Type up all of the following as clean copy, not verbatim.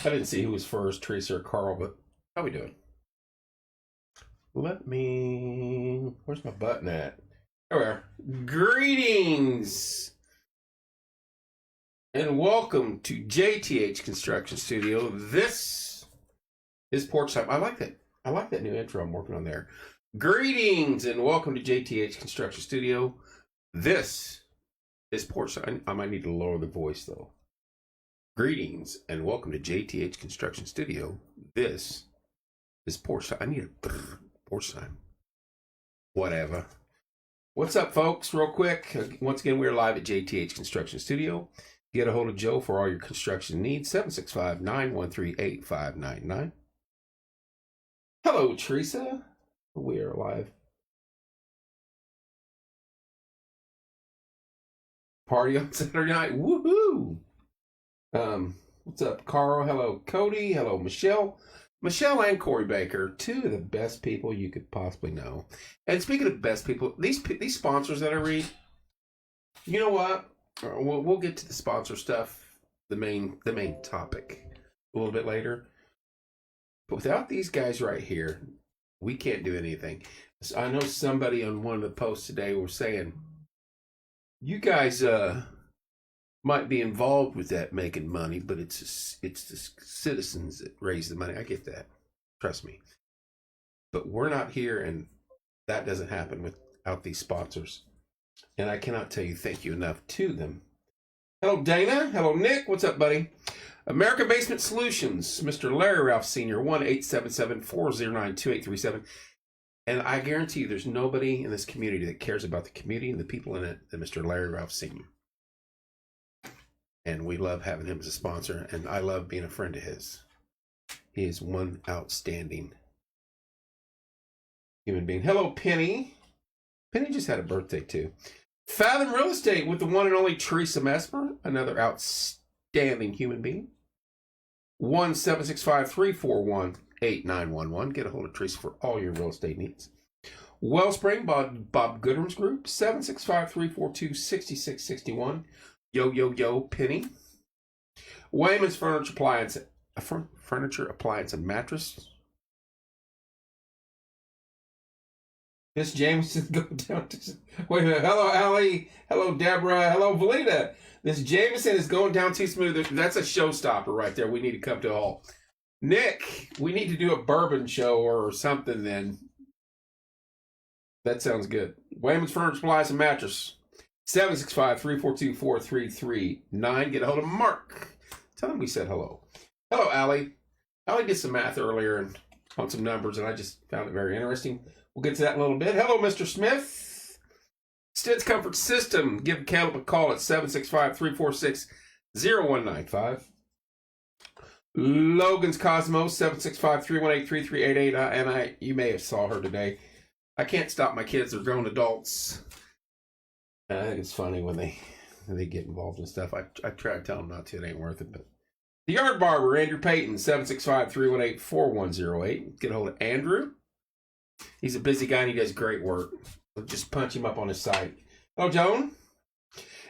I didn't see who was first, Teresa or Carl, but how we doing? Where's my button at? There we are. Greetings and welcome to JTH Construction Studio. This is Porch Time. I like that. I like that new intro I'm working on there. Greetings and welcome to JTH Construction Studio. This is Porch Time. I might need to lower the voice though. Greetings and welcome to JTH Construction Studio. This is Porch Time. I need a Porch Time. Whatever. What's up, folks? Real quick. Once again, we're live at JTH Construction Studio. Get a hold of Joe for all your construction needs. 765-913-8599. Hello, Teresa. We are live. Party on Saturday night. Woohoo! What's up, Carl? Hello, Cody. Hello, Michelle. Michelle and Corey Baker, two of the best people you could possibly know. And speaking of best people, these sponsors that I read, you know what? We'll get to the sponsor stuff, the main topic, a little bit later. But without these guys right here, we can't do anything. So I know somebody on one of the posts today was saying, you guys might be involved with that making money, but it's the citizens that raise the money. I get that. Trust me. But we're not here, and that doesn't happen without these sponsors. And I cannot tell you thank you enough to them. Hello, Dana. Hello, Nick. What's up, buddy? American Basement Solutions, Mr. Larry Ralph Sr., 1-877-409-2837. And I guarantee you there's nobody in this community that cares about the community and the people in it than Mr. Larry Ralph Sr. And we love having him as a sponsor, and I love being a friend of his. He is one outstanding human being. Hello, Penny. Penny just had a birthday, too. Fathom Real Estate with the one and only Teresa Mesmer, another outstanding human being. 1-765-341-8911. Get a hold of Teresa for all your real estate needs. Wellspring, Bob Goodrum's group, 765-342-6661. Yo, Penny. Wayman's Furniture Appliance and Mattress. Miss Jameson going down to... Wait a minute. Hello, Allie. Hello, Deborah. Hello, Valita. Miss Jameson is going down too smooth. That's a showstopper right there. We need to come to a halt. Nick, we need to do a bourbon show or something then. That sounds good. Wayman's Furniture Appliance and Mattress. 765-342-4339. Get a hold of Mark. Tell him we said hello. Hello, Allie. Allie did some math earlier and on some numbers, and I just found it very interesting. We'll get to that in a little bit. Hello, Mr. Smith. Stitz Comfort System. Give Caleb a call at 765-346-0195. Logan's Cosmos, 765-318-3388. And you may have saw her today. I can't stop my kids. They're grown adults. I think it's funny when they get involved in stuff. I try to tell them not to. It ain't worth it. But the Yard Barber, Andrew Payton, 765-318-4108. Get a hold of Andrew. He's a busy guy and he does great work. Just punch him up on his site. Hello, Joan.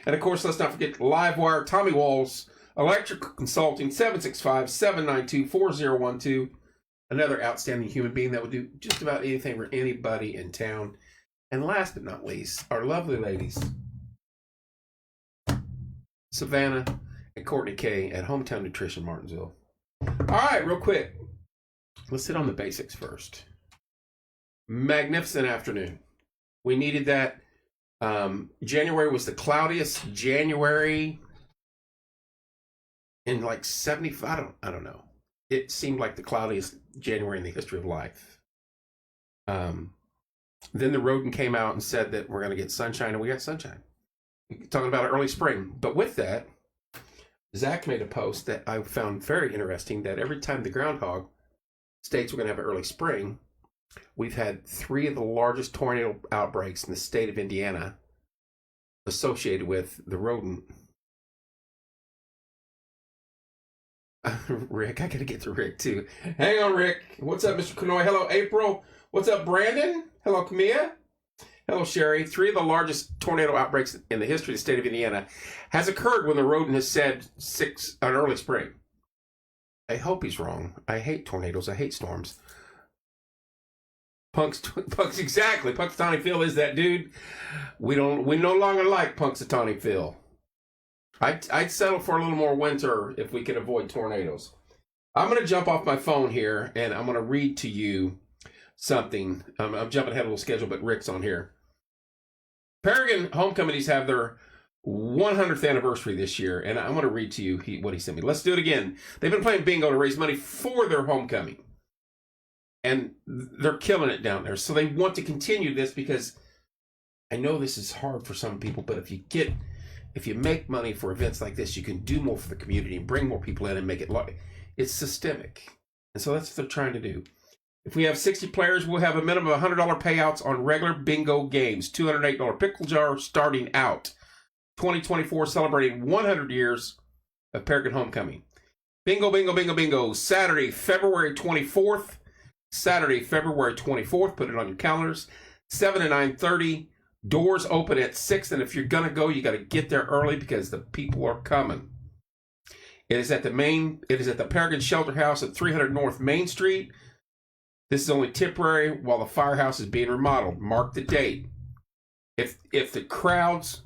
And of course, let's not forget Livewire, Tommy Walls, Electrical Consulting, 765-792-4012. Another outstanding human being that would do just about anything for anybody in town. And last but not least, our lovely ladies, Savannah and Courtney K at Hometown Nutrition Martinsville. All right, real quick. Let's hit on the basics first. Magnificent afternoon. We needed that. January was the cloudiest January in like 75. I don't know. It seemed like the cloudiest January in the history of life. Then the rodent came out and said that we're going to get sunshine, and we got sunshine. We're talking about early spring. But with that, Zach made a post that I found very interesting, that every time the groundhog states we're going to have an early spring, we've had 3 of the largest tornado outbreaks in the state of Indiana associated with the rodent. Rick, I got to get to Rick, too. Hang on, Rick. What's up, Mr. Kanoy? Hello, April. What's up, Brandon? Hello, Camilla. Hello, Sherry. 3 of the largest tornado outbreaks in the history of the state of Indiana has occurred when the rodent has said an early spring. I hope he's wrong. I hate tornadoes. I hate storms. Punks, exactly. Punxsutawney Phil is that dude. We no longer like Punxsutawney Phil. I'd settle for a little more winter if we could avoid tornadoes. I'm going to jump off my phone here, and I'm going to read to you something. I'm jumping ahead of a little schedule, but Rick's on here. Paragon Homecomings have their 100th anniversary this year, and I'm going to read to you what he sent me. Let's do it again. They've been playing bingo to raise money for their homecoming, and they're killing it down there. So they want to continue this because I know this is hard for some people, but if you make money for events like this, you can do more for the community and bring more people in and make it it's systemic. And so that's what they're trying to do. If we have 60 players, we'll have a minimum of $100 payouts on regular bingo games. $208 pickle jar starting out. 2024 celebrating 100 years of Paragon Homecoming. Bingo, bingo, bingo, bingo. Saturday, February 24th. Saturday, February 24th. Put it on your calendars. 7 to 9:30. Doors open at 6. And if you're going to go, you got to get there early because the people are coming. It is at the Paragon Shelter House at 300 North Main Street. This is only temporary while the firehouse is being remodeled. Mark the date. If the crowds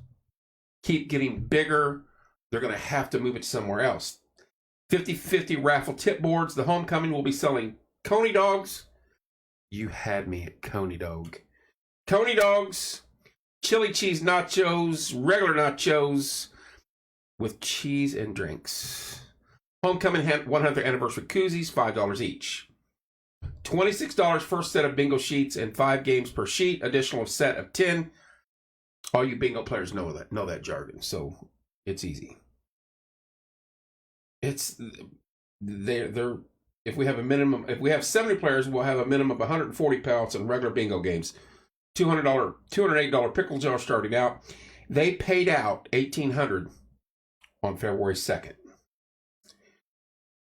keep getting bigger, they're going to have to move it somewhere else. 50-50 raffle tip boards. The homecoming will be selling Coney dogs. You had me at Coney dog. Coney dogs, chili cheese nachos, regular nachos with cheese and drinks. Homecoming 100th anniversary koozies, $5 each. $26 first set of bingo sheets and 5 games per sheet. Additional set of 10. All you bingo players know that jargon, so it's easy. It's they're if we have 70 players, we'll have a minimum of 140 pallets in regular bingo games. $208 pickle jar starting out. They paid out $1,800 on February 2nd.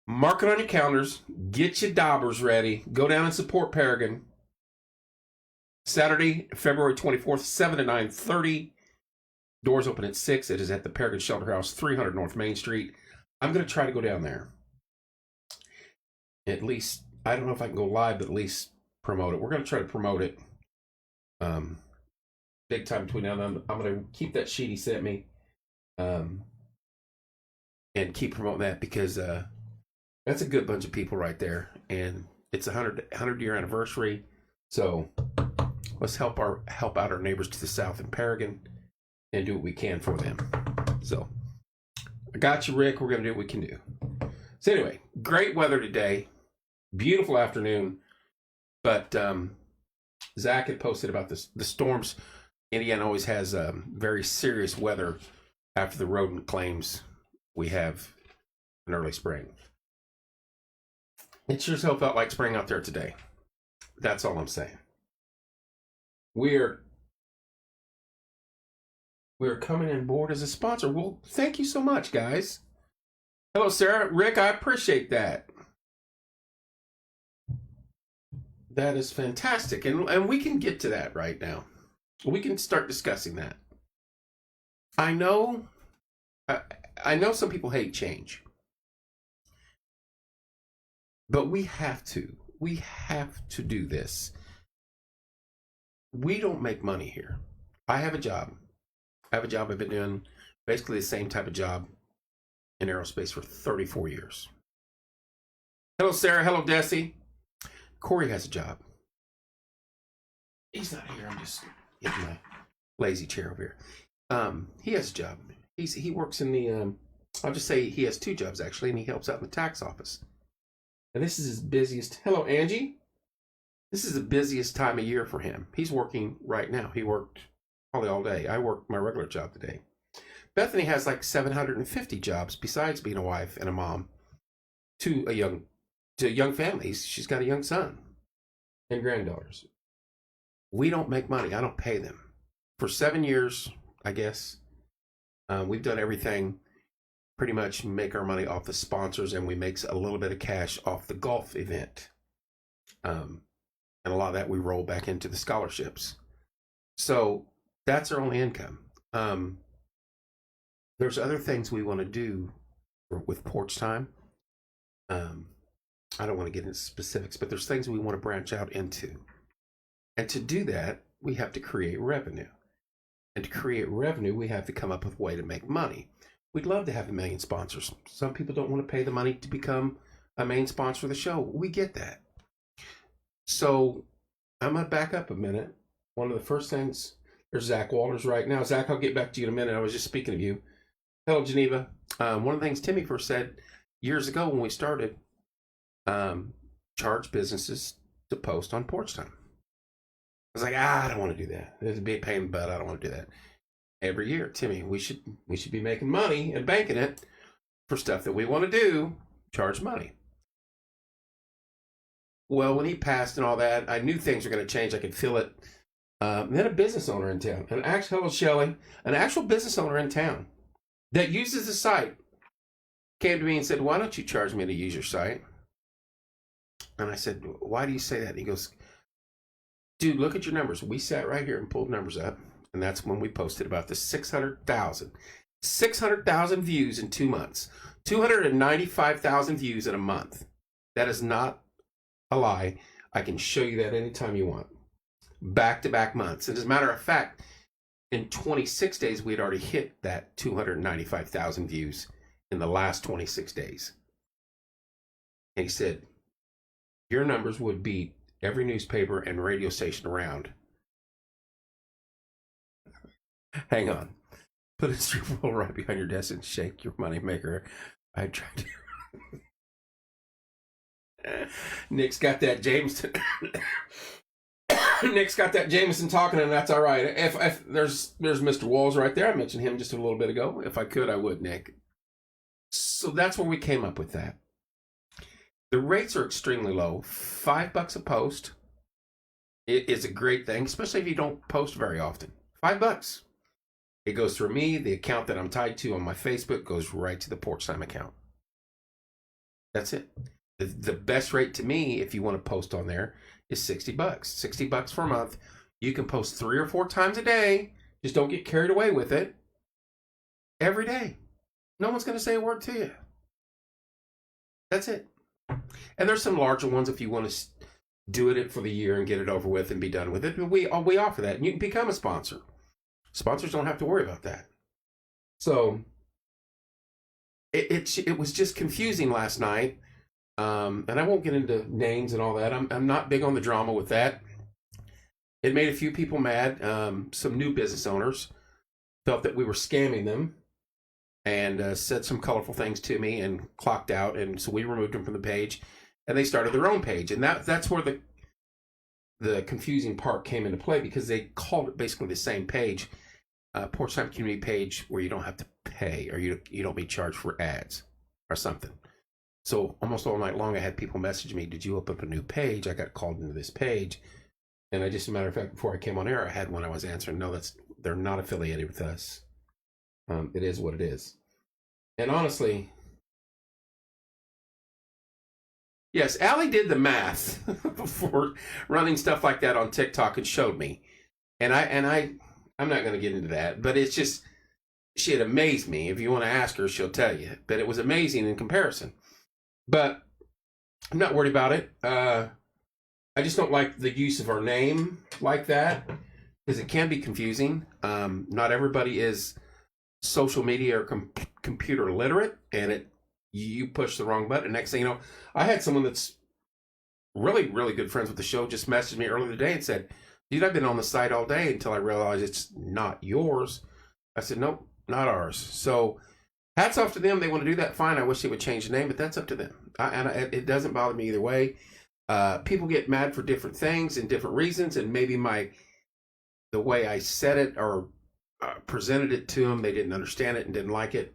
Mark it on your calendars. Get your daubers ready. Go down and support Paragon. Saturday, February 24th, 7 to 9:30. Doors open at 6. It is at the Paragon Shelter House, 300 North Main Street. I'm going to try to go down there. At least, I don't know if I can go live, but at least promote it. We're going to try to promote it. Big time between now and then. I'm going to keep that sheet he sent me. And keep promoting that because that's a good bunch of people right there. And it's a 100-year anniversary. So let's help out our neighbors to the south in Paragon and do what we can for them. So I got you, Rick. We're going to do what we can do. So anyway, great weather today. Beautiful afternoon. But Zach had posted about the storms. Indiana always has very serious weather after the rodent claims we have in early spring. It sure so felt like spring out there today. That's all I'm saying. We're coming on board as a sponsor. Well, thank you so much, guys. Hello, Sarah. Rick, I appreciate that. That is fantastic. And we can get to that right now. We can start discussing that. I know some people hate change. But we have to. We have to do this. We don't make money here. I have a job. I've been doing basically the same type of job in aerospace for 34 years. Hello, Sarah. Hello, Desi. Corey has a job. He's not here. I'm just in my lazy chair over here. He has a job. He works in the, I'll just say he has 2 jobs actually, and he helps out in the tax office. And this is his busiest. Hello, Angie. This is the busiest time of year for him. He's working right now. He worked probably all day. I worked my regular job today. Bethany has like 750 jobs besides being a wife and a mom to a young family. She's got a young son and granddaughters. We don't make money. I don't pay them. For 7 years, I guess, we've done everything. Pretty much make our money off the sponsors, and we make a little bit of cash off the golf event. And a lot of that we roll back into the scholarships. So that's our only income. There's other things we want to do with porch time. I don't want to get into specifics, but there's things we want to branch out into. And to do that, we have to create revenue. And to create revenue, we have to come up with a way to make money. We'd love to have a million sponsors. Some people don't want to pay the money to become a main sponsor of the show. We get that. So I'm going to back up a minute. One of the first things, there's Zach Walters right now. Zach, I'll get back to you in a minute. I was just speaking of you. Hello, Geneva. One of the things Timmy first said years ago when we started, charge businesses to post on Porch Time. I was like, I don't want to do that. It's a big pain in the butt. I don't want to do that. Every year, Timmy, we should be making money and banking it for stuff that we want to do. Charge money. Well, when he passed and all that, I knew things were going to change. I could feel it. Then a business owner in town, hello, Shelley, an actual business owner in town that uses the site came to me and said, why don't you charge me to use your site? And I said, why do you say that? And he goes, dude, look at your numbers. We sat right here and pulled numbers up. And that's when we posted about the 600,000 views in 2 months, 295,000 views in a month. That is not a lie. I can show you that anytime you want. Back-to-back months. And as a matter of fact, in 26 days, we had already hit that 295,000 views in the last 26 days. And he said, your numbers would beat every newspaper and radio station around. Hang on. Put a strip roll right behind your desk and shake your money maker. I tried to. Nick's got that Jameson. Nick's got that Jameson talking, and that's all right. If there's Mr. Walls right there. I mentioned him just a little bit ago. If I could, I would, Nick. So that's where we came up with that. The rates are extremely low. $5 a post. It is a great thing, especially if you don't post very often. $5. It goes through me. The account that I'm tied to on my Facebook goes right to the Porch Time account. That's it. The best rate to me, if you want to post on there, is $60. $60 for a month. You can post 3 or 4 times a day. Just don't get carried away with it. Every day. No one's going to say a word to you. That's it. And there's some larger ones if you want to do it for the year and get it over with and be done with it. We offer that. And you can become a sponsor. Sponsors don't have to worry about that. So it was just confusing last night. And I won't get into names and all that. I'm not big on the drama with that. It made a few people mad. Some new business owners felt that we were scamming them and said some colorful things to me and clocked out. And so we removed them from the page and they started their own page. And that's where the confusing part came into play, because they called it basically the same page, Porch Time Community page, where you don't have to pay or you don't be charged for ads or something. So almost all night long, I had people message me, did you open up a new page? I got called into this page. And as a matter of fact, before I came on air, I had one I was answering. No, they're not affiliated with us. It is what it is. And honestly, yes, Allie did the math for running stuff like that on TikTok and showed me. And I'm not going to get into that, but it's just, she had amazed me. If you want to ask her, she'll tell you. But it was amazing in comparison. But I'm not worried about it. I just don't like the use of our name like that, because it can be confusing. Not everybody is social media or computer literate, and you push the wrong button. Next thing you know, I had someone that's really, really good friends with the show just messaged me earlier today and said, dude, I've been on the site all day until I realized it's not yours. I said, nope, not ours. So hats off to them. They want to do that, fine. I wish they would change the name, but that's up to them. It doesn't bother me either way. People get mad for different things and different reasons, and maybe the way I said it or presented it to them, they didn't understand it and didn't like it.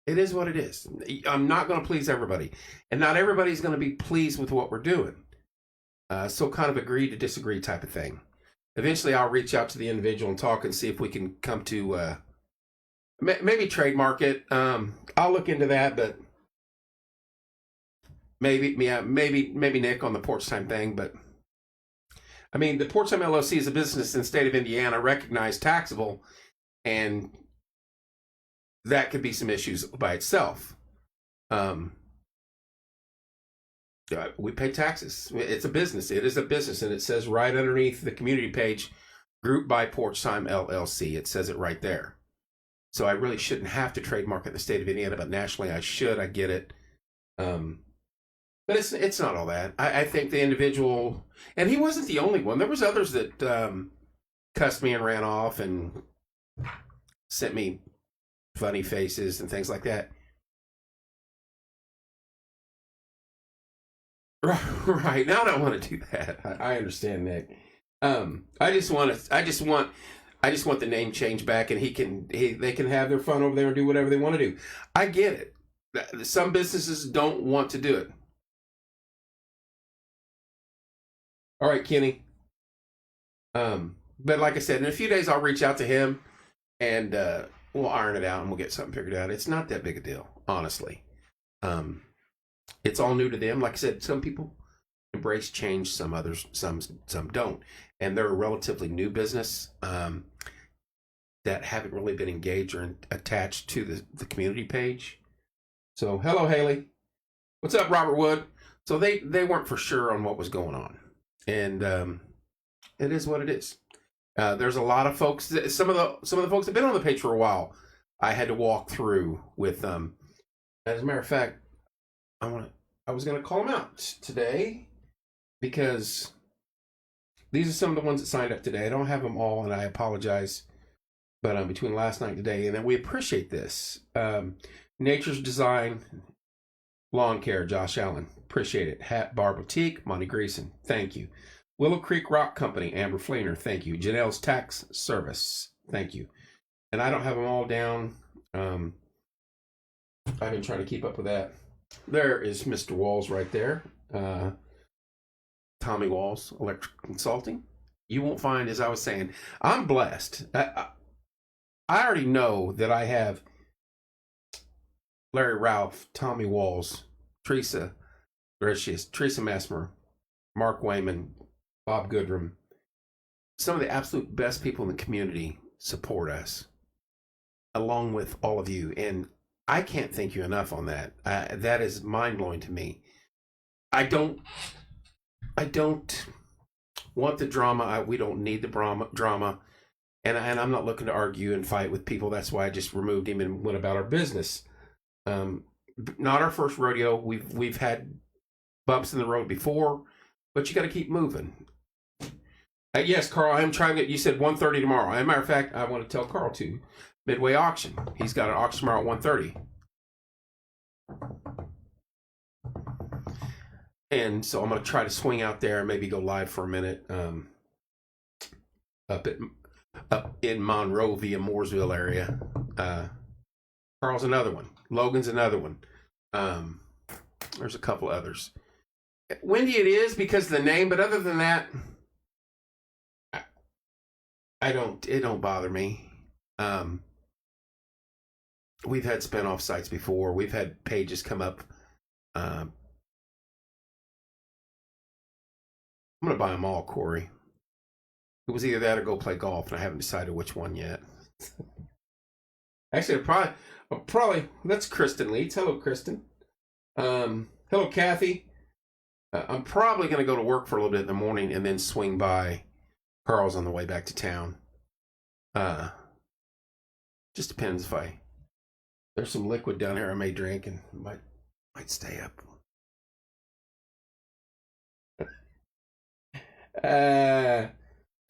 It is what it is. I'm not going to please everybody, and not everybody's going to be pleased with what we're doing. So kind of agree to disagree type of thing. Eventually, I'll reach out to the individual and talk and see if we can come to maybe trademark it. I'll look into that, but maybe Nick on the Porch Time thing. But I mean, the Porch Time LLC is a business in the state of Indiana, recognized taxable, and that could be some issues by itself. We pay taxes. It's a business. It is a business, and it says right underneath the community page, Group by Porch Time LLC. It says it right there. So I really shouldn't have to trademark in the state of Indiana, but nationally I should. I get it. But it's not all that. I think the individual, and he wasn't the only one. There was others that cussed me and ran off and sent me funny faces and things like that. Right now, I don't want to do that. I understand, Nick. I just want the name change back, and they can have their fun over there and do whatever they want to do. I get it. Some businesses don't want to do it. All right, Kenny. But like I said, in a few days I'll reach out to him, and we'll iron it out and we'll get something figured out. It's not that big a deal, honestly. It's all new to them. Like I said, some people embrace change, some others, some don't, and they're a relatively new business that haven't really been engaged or attached to the community page. So, hello, Haley. What's up, Robert Wood? So they weren't for sure on what was going on, and it is what it is. There's a lot of folks. Some of the folks have been on the page for a while. I had to walk through with them. As a matter of fact, I was gonna call them out today because these are some of the ones that signed up today. I don't have them all, and I apologize. But between last night and today, and then we appreciate this. Nature's Design Lawn Care, Josh Allen, appreciate it. Hat Bar Boutique, Monty Greason, thank you. Willow Creek Rock Company, Amber Fleener, thank you. Janelle's Tax Service, thank you. And I don't have them all down. I've been trying to keep up with that. There is Mr. Walls right there. Tommy Walls, Electric Consulting. You won't find, as I was saying, I'm blessed. I already know that I have Larry Ralph, Tommy Walls, Teresa Gracious, Teresa Messmer, Mark Wayman, Bob Goodrum. Some of the absolute best people in the community support us, along with all of you. And I can't thank you enough on that. That is mind-blowing to me. I don't want the drama. We don't need the drama. And I'm not looking to argue and fight with people. That's why I just removed him and went about our business. Not our first rodeo. We've had bumps in the road before, but you got to keep moving. Yes, Carl, I'm trying to get, you said 1:30 tomorrow. As a matter of fact, I want to tell Carl too. Midway auction. He's got an auction tomorrow at 1:30. And so I'm going to try to swing out there and maybe go live for a minute up in Monrovia, Mooresville area. Carl's another one. Logan's another one. There's a couple others. Windy it is because of the name, but other than that, it don't bother me. We've had spinoff sites before. We've had pages come up. I'm going to buy them all, Corey. It was either that or go play golf, and I haven't decided which one yet. Actually, probably that's Kristen Leeds. Hello, Kristen. Hello, Kathy. I'm probably going to go to work for a little bit in the morning and then swing by Carl's on the way back to town. Just depends if there's some liquid down here I may drink and might stay up.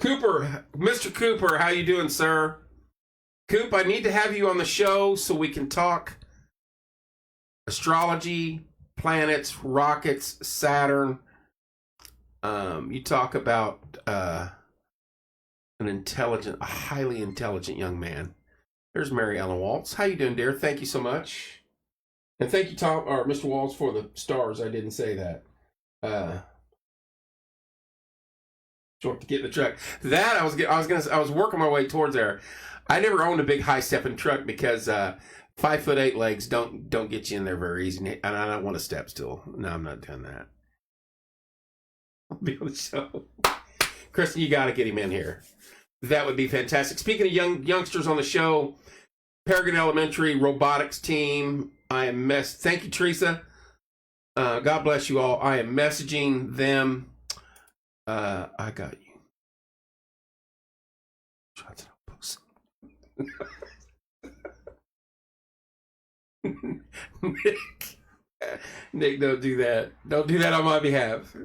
Cooper, Mr. Cooper, how you doing, sir? Coop, I need to have you on the show so we can talk astrology, planets, rockets, Saturn. You talk about a highly intelligent young man. There's Mary Ellen Waltz. How you doing, dear? Thank you so much. And thank you, Tom or Mr. Waltz, for the stars. I didn't say that. Short to get in the truck. That I was working my way towards there. I never owned a big high stepping truck because 5'8" legs don't get you in there very easy. And I don't want a step stool. No, I'm not doing that. I'll be on the show. Kristen, you got to get him in here. That would be fantastic. Speaking of youngsters on the show, Paragon Elementary robotics team. Thank you, Teresa. God bless you all. I am messaging them. I got you. Nick, don't do that. Don't do that on my behalf.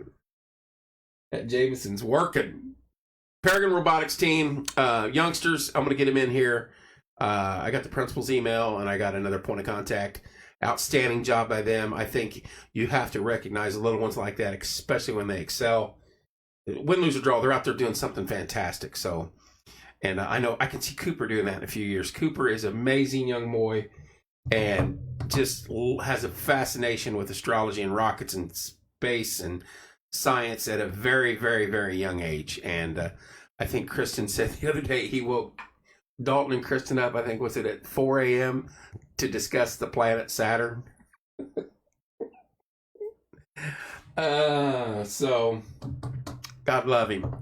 That Jameson's working. Peregrine Robotics team, youngsters, I'm going to get them in here. I got the principal's email, and I got another point of contact. Outstanding job by them. I think you have to recognize the little ones like that, especially when they excel. Win, lose, or draw, they're out there doing something fantastic. So, and I know I can see Cooper doing that in a few years. Cooper is an amazing young boy and just has a fascination with astrology and rockets and space and science at a very, very, very young age. And I think Kristen said the other day he woke Dalton and Kristen up, I think, was it at 4 a.m. to discuss the planet Saturn? So, God love him.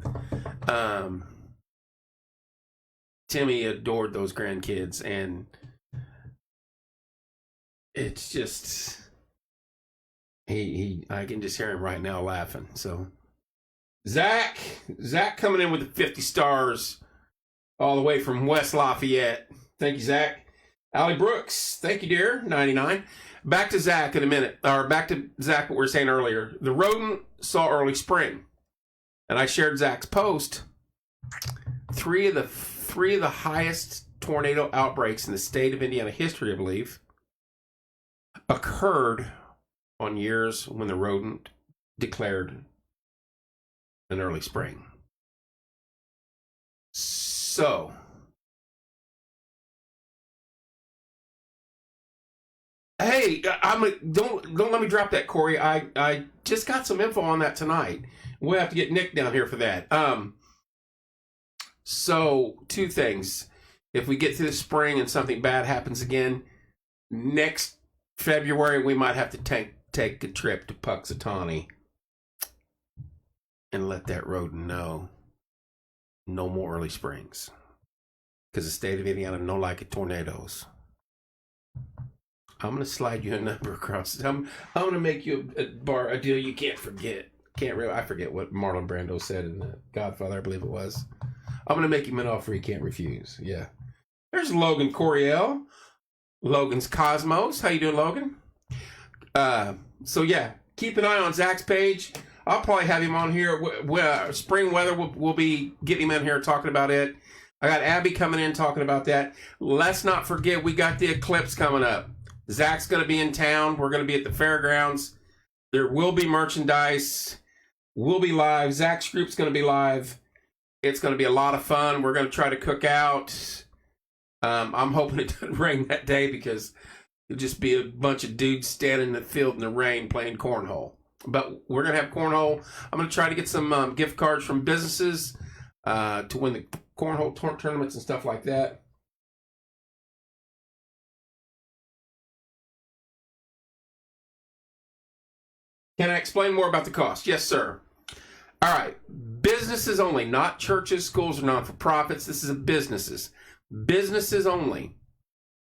Timmy adored those grandkids, and it's just I can just hear him right now laughing. So Zach coming in with the 50 stars all the way from West Lafayette. Thank you, Zach. Allie Brooks, thank you, dear. 99. Back to Zach in a minute, or back to Zach, what we were saying earlier. The rodent saw early spring, and I shared Zach's post. Three of the highest tornado outbreaks in the state of Indiana history, I believe, occurred on years when the rodent declared an early spring. So, hey, don't let me drop that, Corey. I just got some info on that tonight. We'll have to get Nick down here for that. So two things. If we get to the spring and something bad happens again, next February we might have to take a trip to Puxatawny and let that rodent know no more early springs, because the state of Indiana don't like it tornadoes. I'm going to slide you a number across. I'm going to make you a deal you can't forget. I forget what Marlon Brando said in The Godfather, I believe it was. I'm going to make him an offer he can't refuse. Yeah. There's Logan Coriel. Logan's Cosmos. How you doing, Logan? So yeah, keep an eye on Zach's page. I'll probably have him on here. Spring weather, we'll be getting him in here talking about it. I got Abby coming in talking about that. Let's not forget, we got the eclipse coming up. Zach's going to be in town. We're going to be at the fairgrounds. There will be merchandise. We'll be live. Zach's group's going to be live. It's going to be a lot of fun. We're going to try to cook out. I'm hoping it doesn't rain that day, because it'll just be a bunch of dudes standing in the field in the rain playing cornhole. But we're going to have cornhole. I'm going to try to get some gift cards from businesses to win the cornhole tournaments and stuff like that. Can I explain more about the cost? Yes, sir. All right. Businesses only, not churches, schools, or non-for-profits. This is a businesses. Businesses only.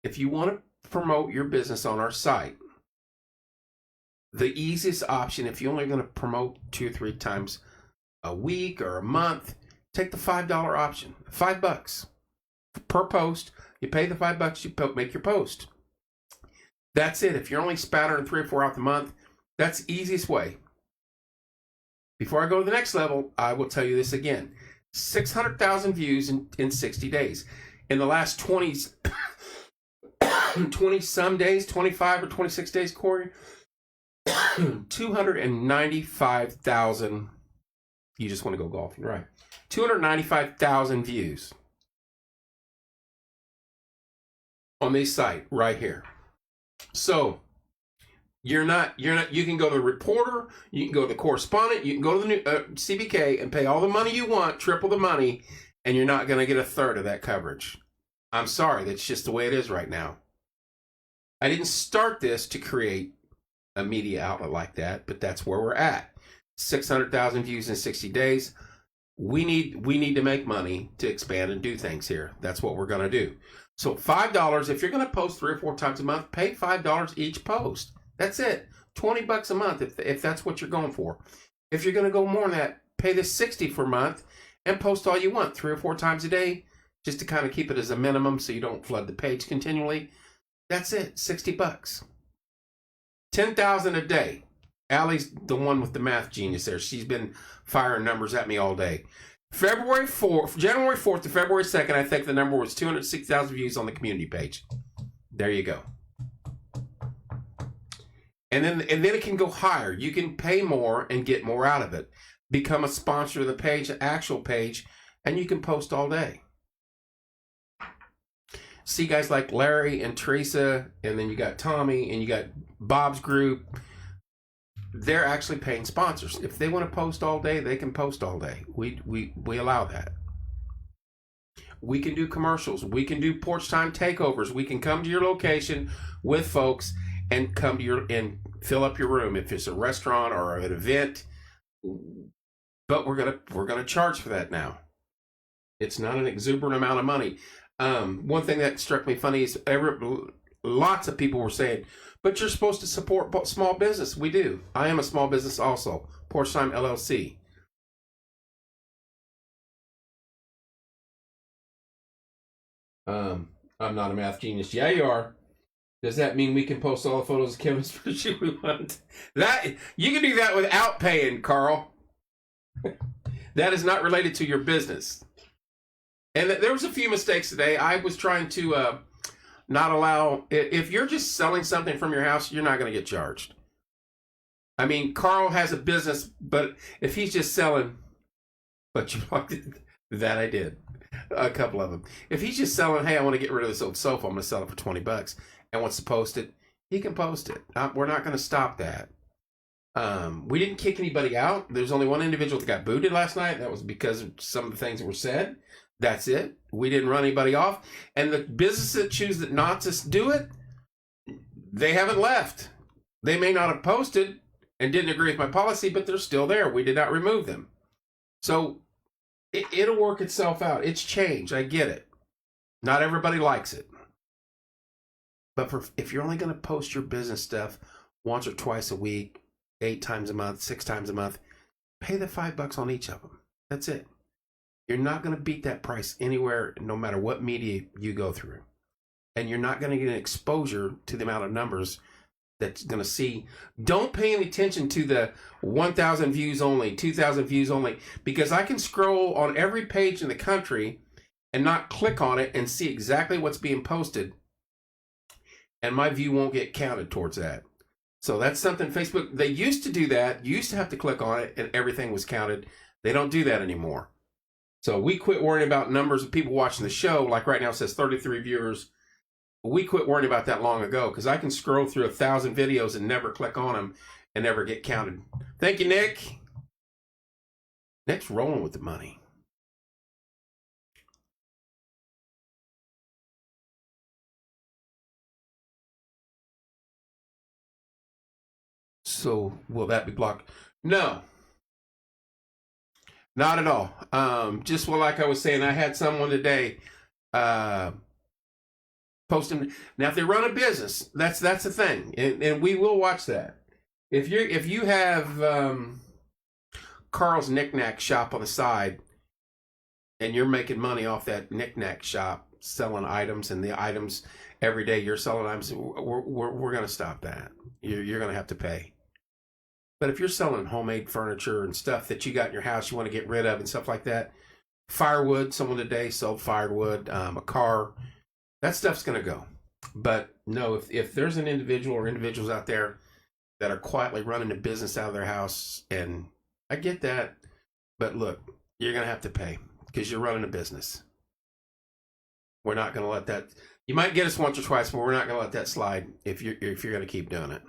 If you want to promote your business on our site, the easiest option, if you're only going to promote 2 or 3 times a week or a month, take the $5 option. $5 per post. You pay the $5, you make your post. That's it. If you're only spattering 3 or 4 out the month, that's the easiest way. Before I go to the next level, I will tell you this again. 600,000 views in 60 days. In the last 20 some days, 25 or 26 days, Corey, 295,000. You just want to go golfing, right? 295,000 views on this site right here. So you can go to the reporter, you can go to the correspondent, you can go to the new CBK and pay all the money you want, triple the money, and you're not going to get a third of that coverage. I'm sorry, that's just the way it is right now. I didn't start this to create a media outlet like that, but that's where we're at. 600,000 views in 60 days. We need to make money to expand and do things here. That's what we're going to do. So $5, if you're going to post 3 or 4 times a month, pay $5 each post. That's it. $20 a month if that's what you're going for. If you're going to go more than that, pay the $60 for a month and post all you want 3 or 4 times a day, just to kind of keep it as a minimum so you don't flood the page continually. That's it. $60. 10,000 a day. Allie's the one with the math genius there. She's been firing numbers at me all day. January 4th to February 2nd, I think the number was 260,000 views on the community page. There you go. And then it can go higher. You can pay more and get more out of it. Become a sponsor of the page, an actual page, and you can post all day. See guys like Larry and Teresa, and then you got Tommy, and you got Bob's group. They're actually paying sponsors. If they want to post all day, they can post all day. We allow that. We can do commercials. We can do porch time takeovers. We can come to your location with folks and come to and fill up your room if it's a restaurant or an event. But we're gonna charge for that now. It's not an exuberant amount of money. One thing that struck me funny is lots of people were saying, but you're supposed to support small business. We do. I am a small business also. Porch Time LLC. I'm not a math genius. Yeah, you are. Does that mean we can post all the photos of Kevin's spreadsheet we want? That you can do that without paying, Carl. That is not related to your business. And there was a few mistakes today. I was trying to not allow. If you're just selling something from your house, you're not going to get charged. I mean, Carl has a business, but if he's just selling, but you that I did a couple of them. If he's just selling, hey, I want to get rid of this old sofa, I'm going to sell it for $20, and wants to post it, he can post it. We're not going to stop that. We didn't kick anybody out. There's only one individual that got booted last night. That was because of some of the things that were said. That's it. We didn't run anybody off. And the businesses that choose not to do it, they haven't left. They may not have posted and didn't agree with my policy, but they're still there. We did not remove them. So it'll work itself out. It's change. I get it. Not everybody likes it. But if you're only going to post your business stuff once or twice a week, 8 times a month, 6 times a month, pay the $5 on each of them. That's it. You're not going to beat that price anywhere, no matter what media you go through. And you're not going to get an exposure to the amount of numbers that's going to see. Don't pay any attention to the 1,000 views only, 2,000 views only, because I can scroll on every page in the country and not click on it and see exactly what's being posted. And my view won't get counted towards that. So that's something Facebook, they used to do that. You used to have to click on it and everything was counted. They don't do that anymore. So we quit worrying about numbers of people watching the show. Like right now it says 33 viewers. We quit worrying about that long ago because I can scroll through 1,000 videos and never click on them and never get counted. Thank you, Nick. Nick's rolling with the money. So will that be blocked? No. Not at all. Just like I was saying, I had someone today posting. Now, if they run a business, that's a thing, and we will watch that. If you have Carl's Knick-Knack shop on the side, and you're making money off that Knick-Knack shop, selling items, and the items every day you're selling items, we're going to stop that. You're going to have to pay. But if you're selling homemade furniture and stuff that you got in your house you want to get rid of and stuff like that, firewood, someone today sold firewood, a car, that stuff's going to go. But no, if there's an individual or individuals out there that are quietly running a business out of their house, and I get that, but look, you're going to have to pay because you're running a business. We're not going to let that, you might get us once or twice, but we're not going to let that slide if you're going to keep doing it.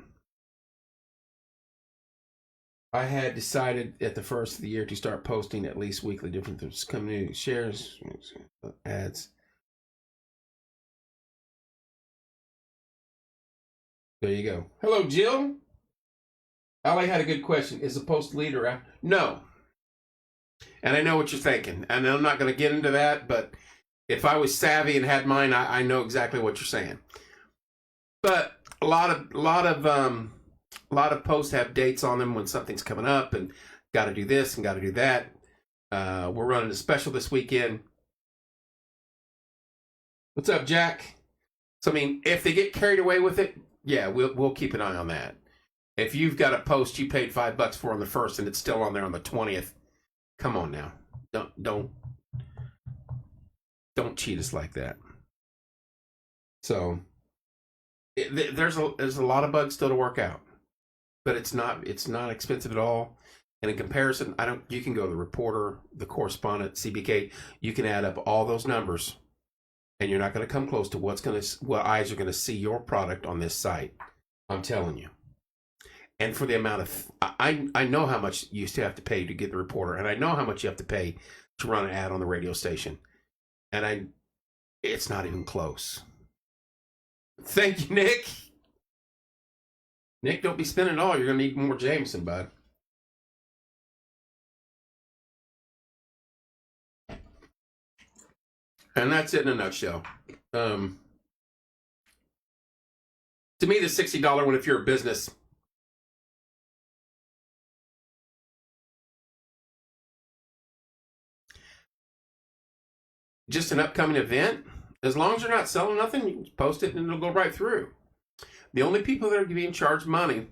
I had decided at the first of the year to start posting at least weekly different community shares, ads. There you go. Hello, Jill. Ali had a good question. Is the post leader? No. And I know what you're thinking. And I'm not going to get into that, but if I was savvy and had mine, I know exactly what you're saying. But a lot of posts have dates on them when something's coming up and got to do this and got to do that. We're running a special this weekend. What's up, Jack? So, I mean, if they get carried away with it, yeah, we'll keep an eye on that. If you've got a post you paid $5 for on the 1st and it's still on there on the 20th, come on now. Don't cheat us like that. So there's a lot of bugs still to work out, but it's not expensive at all. And in comparison, you can go to the reporter, the correspondent, CBK. You can add up all those numbers, and you're not going to come close to what eyes are going to see your product on this site. I'm telling you. And for the amount of, I know how much you used to have to pay to get the reporter, and I know how much you have to pay to run an ad on the radio station, and it's not even close. Thank you, Nick. Nick, don't be spending it all. You're going to need more Jameson, bud. And that's it in a nutshell. To me, the $60 one, if you're a business, just an upcoming event, as long as you're not selling nothing, you can post it and it'll go right through. The only people that are being charged money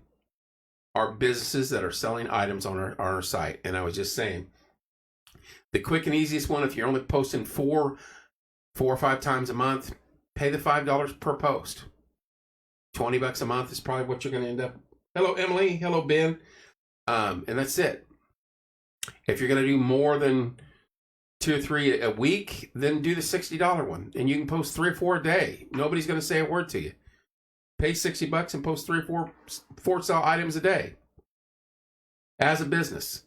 are businesses that are selling items on our site. And I was just saying, the quick and easiest one, if you're only posting four or 5 times a month, pay the $5 per post. $20 a month is probably what you're going to end up. Hello, Emily. Hello, Ben. And that's it. If you're going to do more than 2 or 3 a week, then do the $60 one. And you can post 3 or 4 a day. Nobody's going to say a word to you. Pay $60 and post 3 or 4 sell items a day. As a business.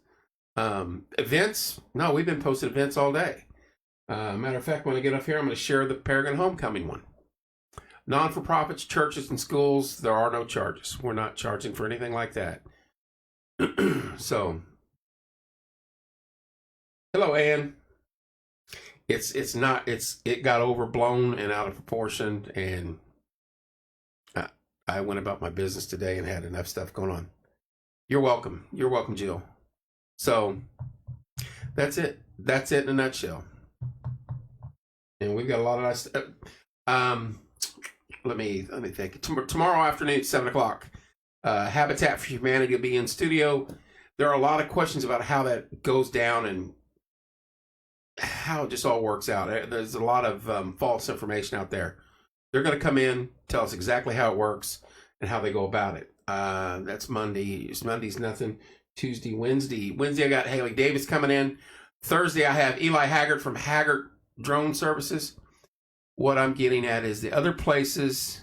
Events? No, we've been posting events all day. Matter of fact, when I get up here, I'm going to share the Paragon Homecoming one. Non-for-profits, churches, and schools, there are no charges. We're not charging for anything like that. So, hello, Ann. It got overblown and out of proportion, and I went about my business today and had enough stuff going on. You're welcome. You're welcome, Jill. So, that's it. That's it in a nutshell. And we've got a lot of nice stuff. Let me think. Tomorrow afternoon at 7 o'clock, Habitat for Humanity will be in studio. There are a lot of questions about how that goes down and how it just all works out. There's a lot of false information out there. They're going to come in, tell us exactly how it works and how they go about it. That's Monday. Monday's nothing. Tuesday, Wednesday. Wednesday, I got Haley Davis coming in. Thursday, I have Eli Haggard from Haggard Drone Services. What I'm getting at is the other places.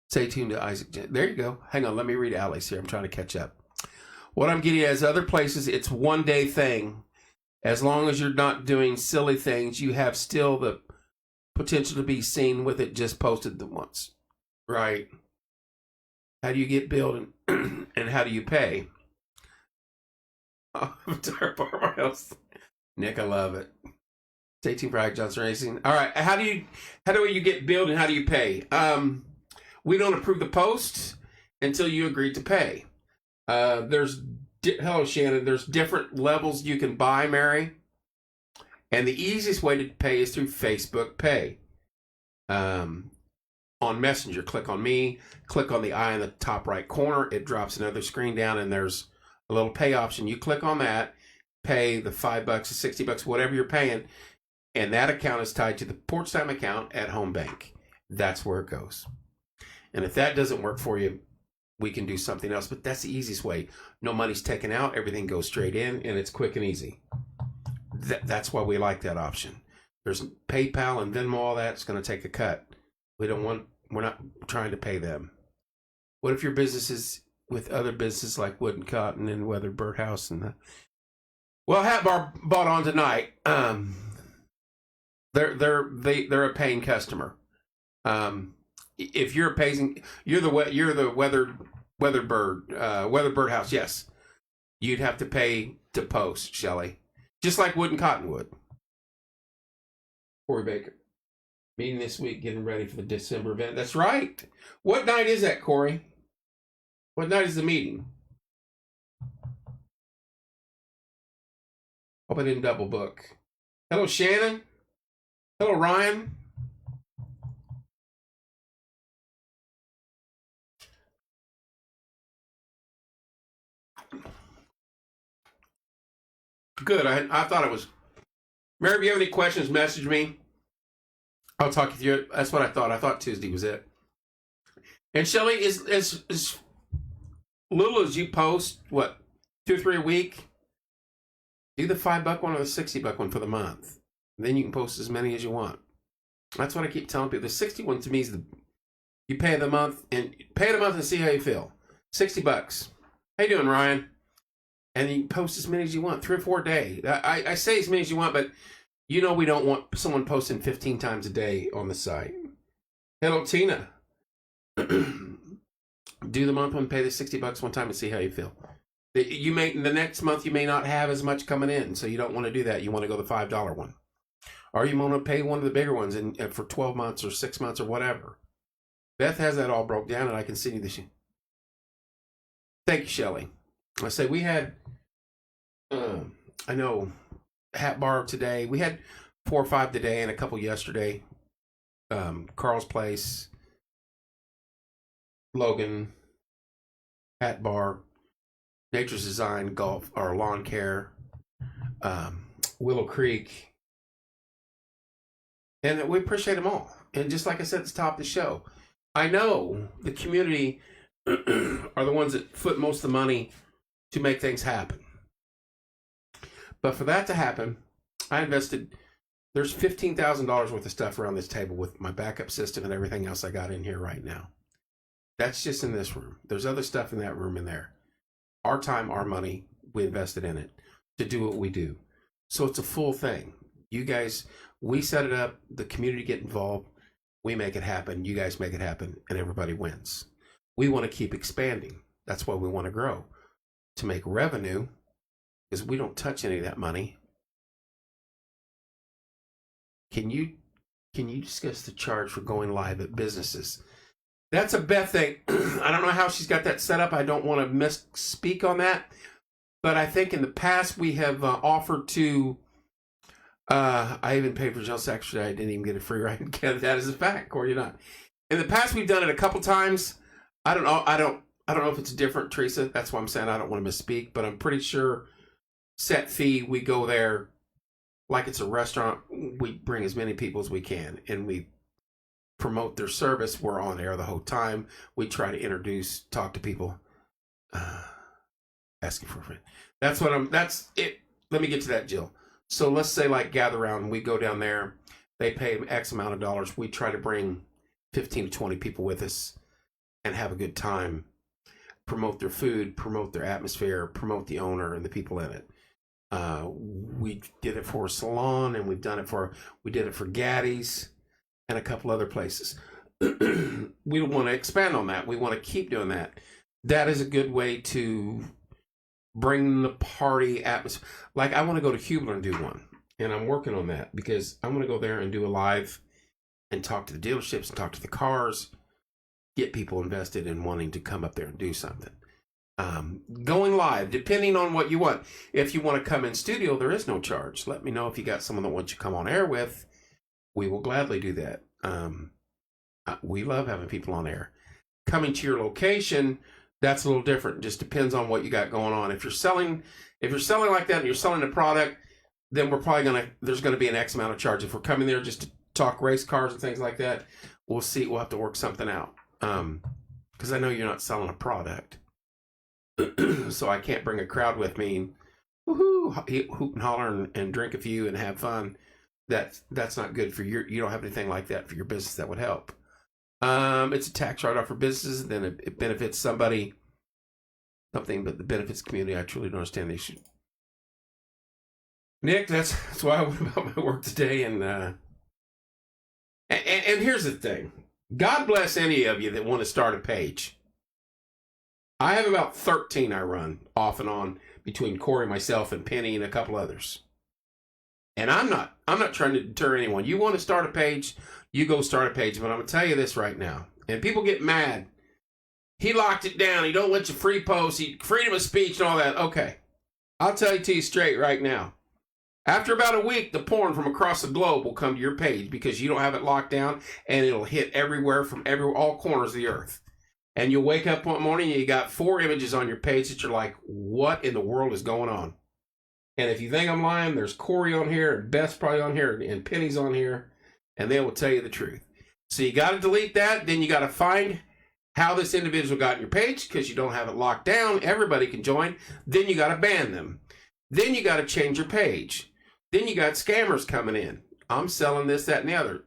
Stay tuned to Isaac. There you go. Hang on. Let me read Alice here. I'm trying to catch up. What I'm getting at is other places, it's one day thing. As long as you're not doing silly things, you have still the potential to be seen with it just posted the once. Right? How do you get billed and how do you pay? Nick, I love it. Stay tuned for Ike Johnson Racing. All right, how do you get billed and how do you pay? We don't approve the post until you agree to pay. Hello, Shannon. There's different levels you can buy, Mary, and the easiest way to pay is through Facebook Pay. On Messenger, click on me, click on the eye in the top right corner. It drops another screen down, and there's a little pay option. You click on that, pay the $5 or $60, whatever you're paying, and that account is tied to the Porch Time account at Home Bank. That's where it goes. And if that doesn't work for you, we can do something else, but that's the easiest way. No money's taken out, everything goes straight in, and it's quick and easy. That's why we like that option. There's PayPal and Venmo, all that's going to take a cut. We're not trying to pay them. What if your business is with other businesses like Wood and Cotton and Weather Birdhouse and Hat Bar bought on tonight. They're a paying customer. If you're the Weather Birdhouse, yes, you'd have to pay to post, Shelley, just like Wood and Cotton would. Corey Baker. Meeting this week, getting ready for the December event. That's right. What night is that, Corey? What night is the meeting? Hope I didn't double book. Hello, Shannon. Hello, Ryan. Good. I thought it was. Mary, if you have any questions, message me. I'll talk with you. That's what I thought. I thought Tuesday was it. And Shelly, is as little as you post, what, 2 or 3 a week? Do the $5 one or the $60 one for the month. Then you can post as many as you want. That's what I keep telling people. The 60 one to me is you pay the month and see how you feel. $60. How you doing, Ryan? And you post as many as you want, 3 or 4 a day. I say as many as you want, but we don't want someone posting 15 times a day on the site. Hello, Tina. Do the month one, pay the $60 one time and see how you feel. The next month you may not have as much coming in, so you don't want to do that. You want to go the $5 one. Or you want to pay one of the bigger ones and for 12 months or 6 months or whatever. Beth has that all broke down, and I can send you the sheet. Thank you, Shelly. I say we had, I know, Hat Bar today. We had 4 or 5 today and a couple yesterday. Carl's Place, Logan, Hat Bar, Nature's Design, Golf, or Lawn Care, Willow Creek. And we appreciate them all. And just like I said at the top of the show, I know the community are the ones that foot most of the money to make things happen. But for that to happen, I invested, there's $15,000 worth of stuff around this table with my backup system and everything else I got in here right now. That's just in this room. There's other stuff in that room in there. Our time, our money, we invested in it to do what we do. So it's a full thing. You guys, we set it up, the community get involved, we make it happen, you guys make it happen, and everybody wins. We want to keep expanding. That's why we want to grow. To make revenue, because we don't touch any of that money. Can you discuss the charge for going live at businesses? That's a Beth thing. I don't know how she's got that set up. I don't want to misspeak on that. But I think in the past we have offered to, I even paid for Jill's secretary. I didn't even get a free ride. That is a fact, Corey, not. In the past we've done it a couple times. I don't know if it's different, Teresa. That's why I'm saying I don't want to misspeak. But I'm pretty sure set fee, we go there like it's a restaurant. We bring as many people as we can. And we promote their service. We're on air the whole time. We try to introduce, talk to people, asking for a friend. That's it. Let me get to that, Jill. So let's say like gather around, we go down there, they pay X amount of dollars. We try to bring 15 to 20 people with us and have a good time, promote their food, promote their atmosphere, promote the owner and the people in it. We did it for a salon, and we did it for Gaddy's and a couple other places. We want to expand on that. We want to keep doing that. That is a good way to bring the party atmosphere. Like I want to go to Hubler and do one, and I'm working on that because I want to go there and do a live and talk to the dealerships and talk to the cars, get people invested in wanting to come up there and do something. Going live, depending on what you want. If you want to come in studio, there is no charge. Let me know if you got someone that wants you to come on air with. We will gladly do that. We love having people on air. Coming to your location, that's a little different. Just depends on what you got going on. If you're selling like that and you're selling a product, then there's gonna be an X amount of charge. If we're coming there just to talk race cars and things like that, we'll see. We'll have to work something out. Because I know you're not selling a product. So I can't bring a crowd with me and woohoo, hoop and holler and drink a few and have fun. That's not good for you don't have anything like that for your business that would help. It's a tax write-off for businesses, then it benefits something, but the benefits community, I truly don't understand the issue. Nick, that's why I went about my work today, and here's the thing. God bless any of you that want to start a page. I have about 13 I run off and on between Corey, myself, and Penny, and a couple others. And I'm not trying to deter anyone. You want to start a page, you go start a page. But I'm going to tell you this right now. And people get mad. He locked it down. He don't let you free post. Freedom of speech and all that. Okay. I'll tell you straight right now. After about a week, the porn from across the globe will come to your page because you don't have it locked down, and it'll hit everywhere from all corners of the earth. And you'll wake up one morning and you got 4 images on your page that you're like, what in the world is going on? And if you think I'm lying, there's Corey on here, and Beth's probably on here, and Penny's on here, and they will tell you the truth. So you got to delete that. Then you got to find how this individual got on your page because you don't have it locked down. Everybody can join. Then you got to ban them. Then you got to change your page. Then you got scammers coming in. I'm selling this, that, and the other.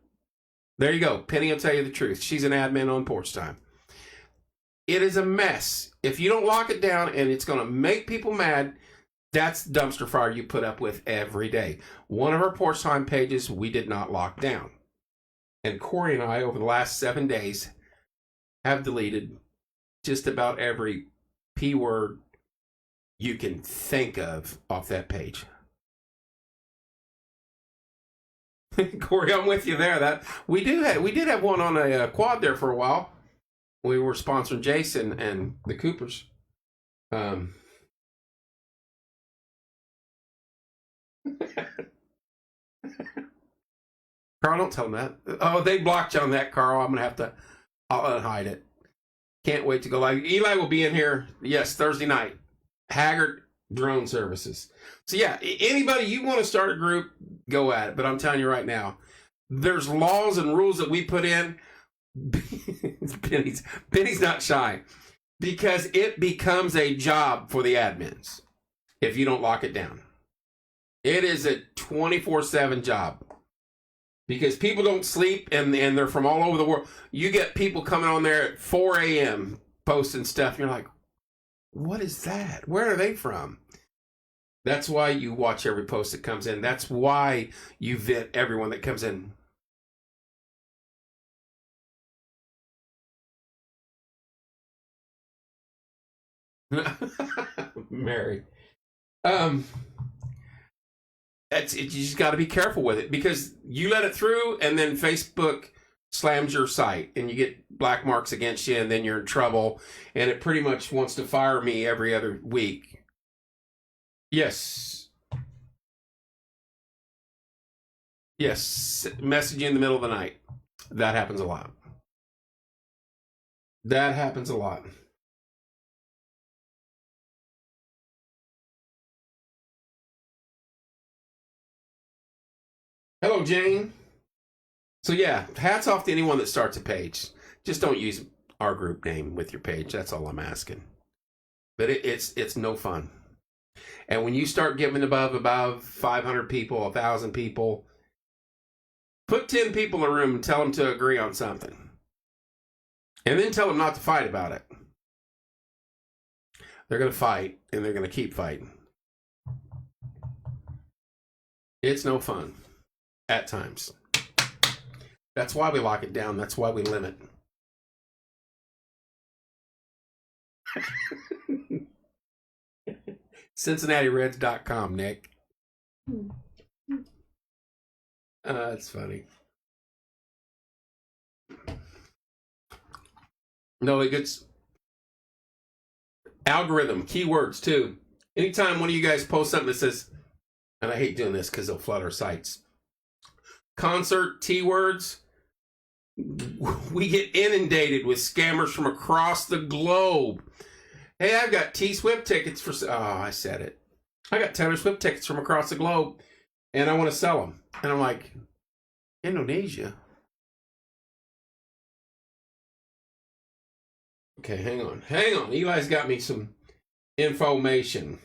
There you go. Penny will tell you the truth. She's an admin on Porch Time. It is a mess. If you don't lock it down and it's going to make people mad, that's the dumpster fire you put up with every day. One of our Porch Time pages we did not lock down. And Corey and I, over the last 7 days, have deleted just about every P word you can think of off that page. Corey, I'm with you there. That we did have one on a quad there for a while. We were sponsoring Jason and the Coopers. Carl, don't tell them that. Oh, they blocked you on that, Carl. I'll unhide it. Can't wait to go live. Eli will be in here, yes, Thursday night. Haggard Drone Services. So yeah, anybody you want to start a group, go at it. But I'm telling you right now, there's laws and rules that we put in. Benny's not shy because it becomes a job for the admins if you don't lock it down. It is a 24/7 job because people don't sleep and they're from all over the world. You get people coming on there at 4 a.m. posting stuff. And you're like, what is that? Where are they from? That's why you watch every post that comes in. That's why you vet everyone that comes in. Mary. You just got to be careful with it because you let it through and then Facebook slams your site and you get black marks against you and then you're in trouble and it pretty much wants to fire me every other week. Yes. Yes. Message you in the middle of the night. That happens a lot. That happens a lot. Hello, Jane. So yeah, hats off to anyone that starts a page. Just don't use our group name with your page. That's all I'm asking. But it's no fun. And when you start giving above 500 people, 1,000 people, put 10 people in a room and tell them to agree on something. And then tell them not to fight about it. They're going to fight, and they're going to keep fighting. It's no fun at times. That's why we lock it down. That's why we limit. CincinnatiReds.com, Nick. That's funny. No, it gets algorithm, keywords too. Anytime one of you guys post something that says, and I hate doing this because they'll flood our sites, concert, T-words, we get inundated with scammers from across the globe. Hey, I've got T-Swift tickets for... Oh, I said it. I got Taylor Swift tickets from across the globe, and I want to sell them. And I'm like, Indonesia? Okay, hang on. Hang on. Eli's got me some information.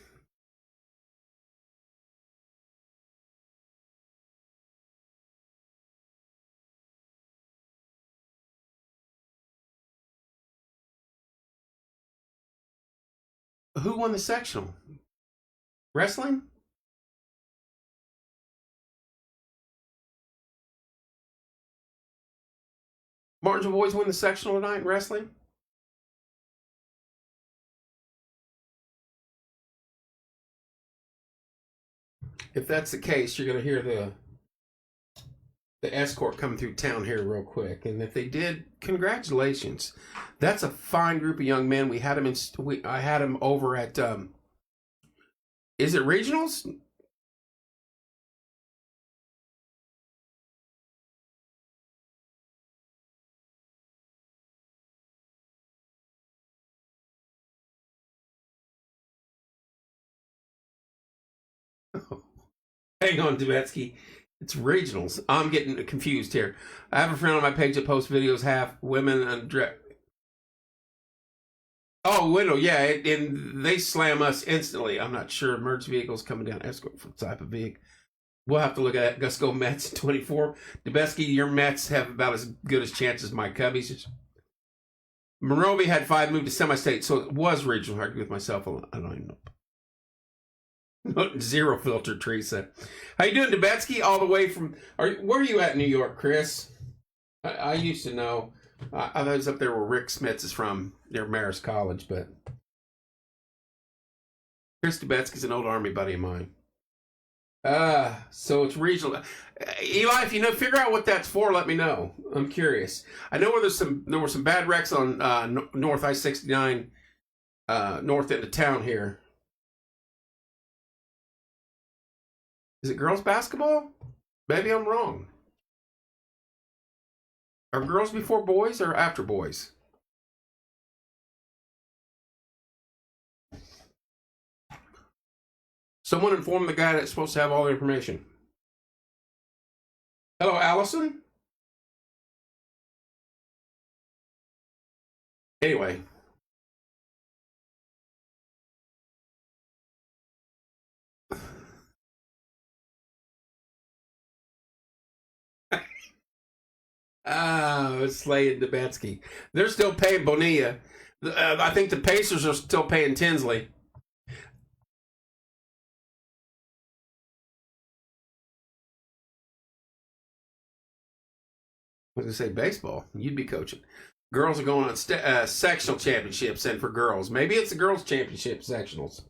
Who won the sectional? Wrestling? Martinsville boys win the sectional tonight in wrestling? if that's the case, you're going to hear the escort coming through town here real quick. And if they did, congratulations. That's a fine group of young men. We had them I had them over at, is it regionals? Hang on, Dubetsky. It's regionals. I'm getting confused here. I have a friend on my page that posts videos half women and oh, window, yeah, and they slam us instantly. I'm not sure. Emergency vehicles coming down escort for type of vehicle. We'll have to look at that. Gusco Mets 24. Dubetsky, your Mets have about as good as chance as my Cubbies. Monrovia had 5 moved to semi-state, so it was regional. I agree with myself. I don't even know. Zero filter, Teresa. How you doing, Dubetsky? All the way from... where are you at in New York, Chris? I used to know. I was up there where Rick Smits is from, near Marist College, but... Chris Dubetsky's an old Army buddy of mine. So it's regional. Eli, if you know, figure out what that's for, let me know. I'm curious. I know where there were some bad wrecks on North I-69, north end of town here. Is it girls basketball? Maybe I'm wrong. Are girls before boys or after boys? Someone inform the guy that's supposed to have all the information. Hello, Allison? Anyway. Slay and Dubetsky. They're still paying Bonilla. I think the Pacers are still paying Tinsley. I was going to say baseball. You'd be coaching. Girls are going on sectional championships, and for girls. Maybe it's the girls' championship sectionals.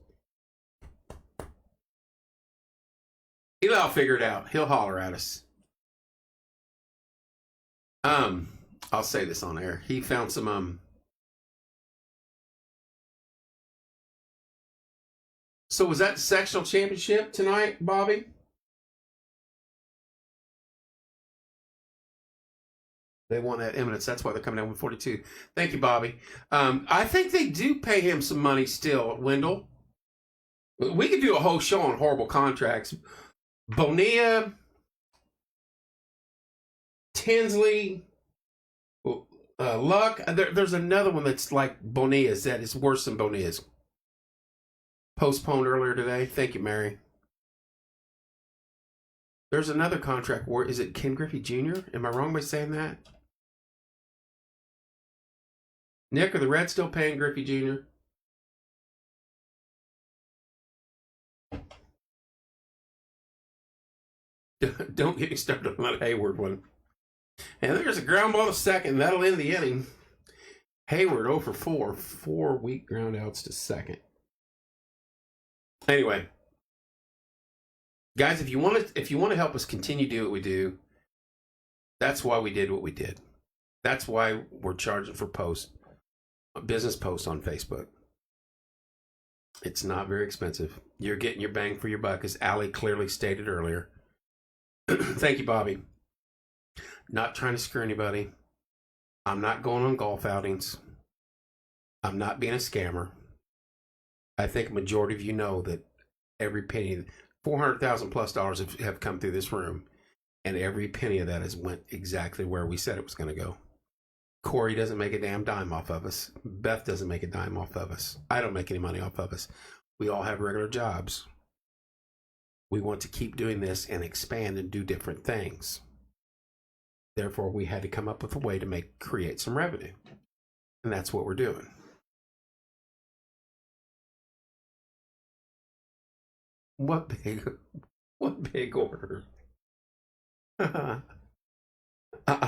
He'll figure it out. He'll holler at us. I'll say this on air. He found some So was that the sectional championship tonight, Bobby? They won at Eminence. That's why they're coming down with 42. Thank you, Bobby. I think they do pay him some money still, Wendell. We could do a whole show on horrible contracts. Bonilla, Tinsley, Luck. There's another one that's like Bonilla's that is worse than Bonilla's. Postponed earlier today. Thank you, Mary. There's another contract war. Is it Ken Griffey Jr.? Am I wrong by saying that? Nick, are the Reds still paying Griffey Jr.? Don't get me started on that Hayward one. And there's a ground ball to second. That'll end the inning. Hayward 0 for 4. 4 weak ground outs to second. Anyway, guys, if you want to help us continue to do what we do, that's why we did what we did. That's why we're charging for business posts on Facebook. It's not very expensive. You're getting your bang for your buck, as Allie clearly stated earlier. Thank you, Bobby. Not trying to screw anybody. I'm not going on golf outings. I'm not being a scammer. I think a majority of you know that every penny, $400,000+ have come through this room, and every penny of that has went exactly where we said it was going to go. Corey doesn't make a damn dime off of us. Beth doesn't make a dime off of us. I don't make any money off of us. We all have regular jobs. We want to keep doing this and expand and do different things. Therefore, we had to come up with a way to create some revenue. And that's what we're doing. What big order? I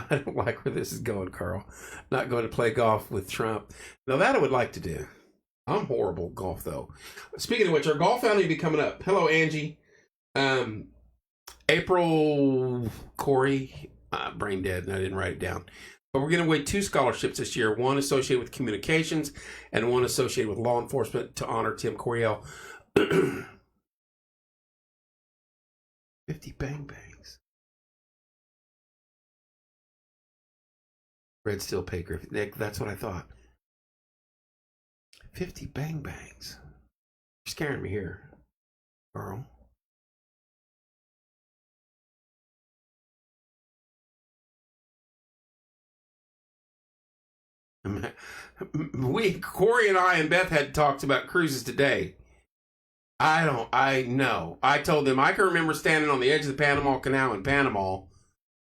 don't like where this is going, Carl. Not going to play golf with Trump. Now that I would like to do. I'm horrible at golf, though. Speaking of which, our golf outing will be coming up. Hello, Angie. Um, April, Corey, brain dead, and I didn't write it down. But we're giving away 2 scholarships this year, one associated with communications and one associated with law enforcement to honor Tim Coriel. 50 bang bangs. Red Steel Paper. Nick, that's what I thought. 50 bang bangs. You're scaring me here, Carl. Corey and I and Beth had talked about cruises today. I know. I told them I can remember standing on the edge of the Panama Canal in Panama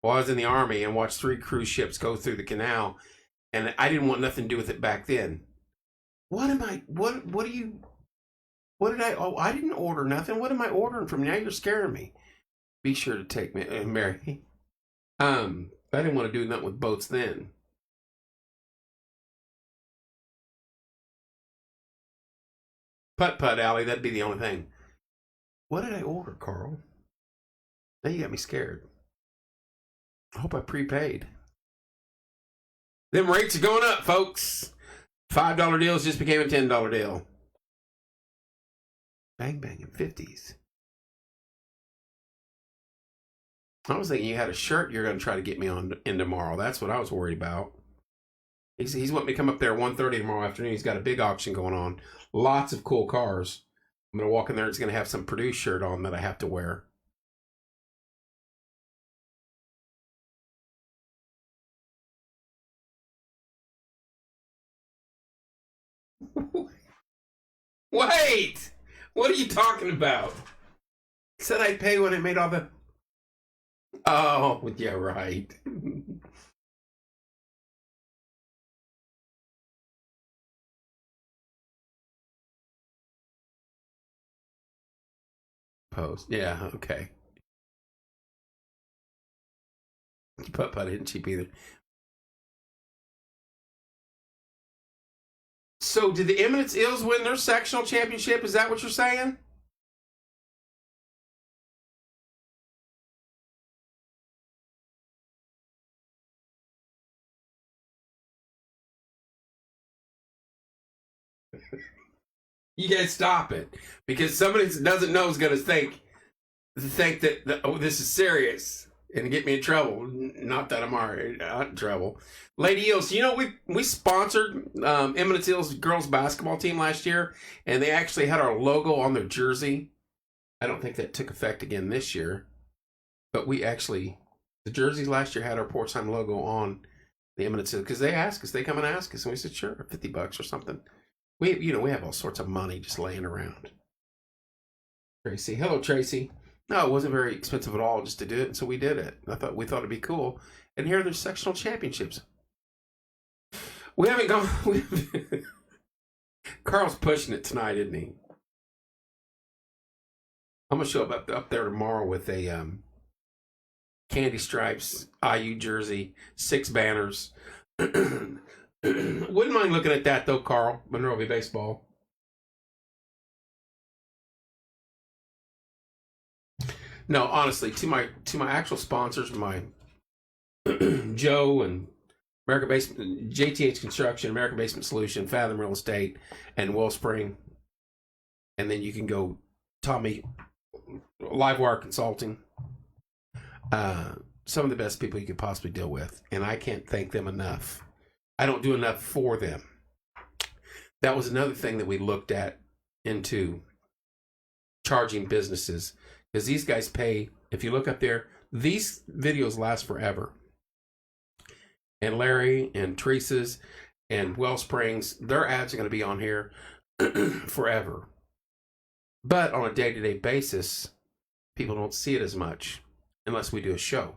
while I was in the Army and watched 3 cruise ships go through the canal, and I didn't want nothing to do with it back then. What did I didn't order nothing. What am I ordering from? Now you're scaring me. Be sure to take me, Mary. I didn't want to do nothing with boats then. Putt-putt, Allie, that'd be the only thing. What did I order, Carl? Now you got me scared. I hope I prepaid. Them rates are going up, folks. $5 deals just became a $10 deal. Bang bang in 50s. I was thinking you had a shirt you're going to try to get me on in tomorrow. That's what I was worried about. He's wanting me to come up there at 1:30 tomorrow afternoon. He's got a big auction going on. Lots of cool cars. I'm going to walk in there. It's going to have some Purdue shirt on that I have to wear. Wait! What are you talking about? Said I'd pay when I made all the... Oh, yeah, right. Post. Yeah, okay. Putt-putt isn't cheap either. So did the Eminence Ills win their sectional championship? Is that what you're saying? You guys stop it. Because somebody that doesn't know is going to think that, oh, this is serious and get me in trouble. Not that I'm already not in trouble. Lady Eels, you know, we sponsored Eminence Eels girls basketball team last year, and they actually had our logo on their jersey. I don't think that took effect again this year, but the jerseys last year had our Port Time logo on the Eminence Eels because they asked us, they come and ask us, and we said, sure, $50 or something. We have all sorts of money just laying around. Tracy, hello, Tracy. No, it wasn't very expensive at all just to do it, and so we did it. We thought it'd be cool. And here are their sectional championships. We haven't gone. Carl's pushing it tonight, isn't he? I'm gonna show up there tomorrow with a Candy Stripes IU jersey, 6 banners. Wouldn't mind looking at that though, Carl. Monrovia baseball. No, honestly, to my actual sponsors, my Joe and American Basement, JTH Construction, American Basement Solution, Fathom Real Estate, and Wellspring, and then you can go Tommy Livewire Consulting. Some of the best people you could possibly deal with, and I can't thank them enough. I don't do enough for them. That was another thing that we looked at into charging businesses, because these guys pay. If you look up there, these videos last forever. And Larry and Teresa's and Wellsprings, their ads are going to be on here forever. But on a day-to-day basis, people don't see it as much unless we do a show.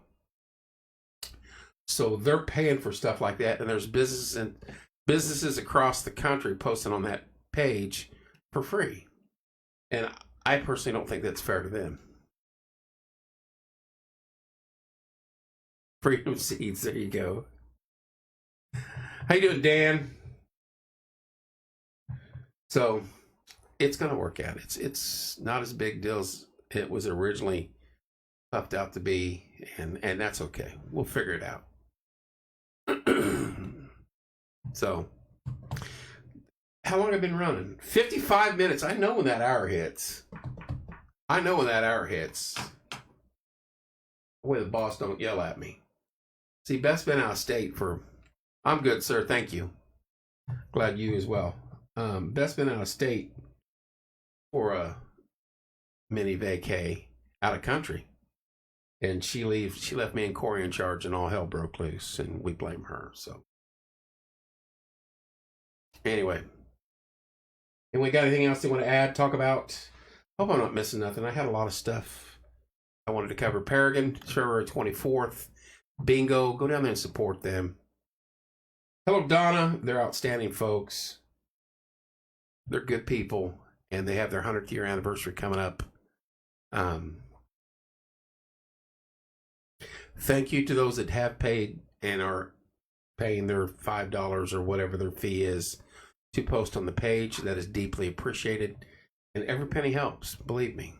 So they're paying for stuff like that, and there's businesses across the country posting on that page for free. And I personally don't think that's fair to them. Freedom Seeds, there you go. How you doing, Dan? So it's gonna work out. It's not as big deal it was originally puffed out to be, and that's okay. We'll figure it out. So, how long have I been running? 55 minutes. I know when that hour hits. Boy, the boss don't yell at me. See, Beth's been out of state for... I'm good, sir. Thank you. Glad you as well. Beth's been out of state for a mini vacay out of country. And she left me and Corey in charge, and all hell broke loose, and we blame her. So anyway, and we got anything else you want to add, talk about? Hope I'm not missing nothing. I had a lot of stuff I wanted to cover. Paragon, February 24th. Bingo. Go down there and support them. Hello, Donna. They're outstanding folks. They're good people, and they have their 100th year anniversary coming up. Thank you to those that have paid and are paying their $5 or whatever their fee is to post on the page. That is deeply appreciated, and every penny helps, believe me.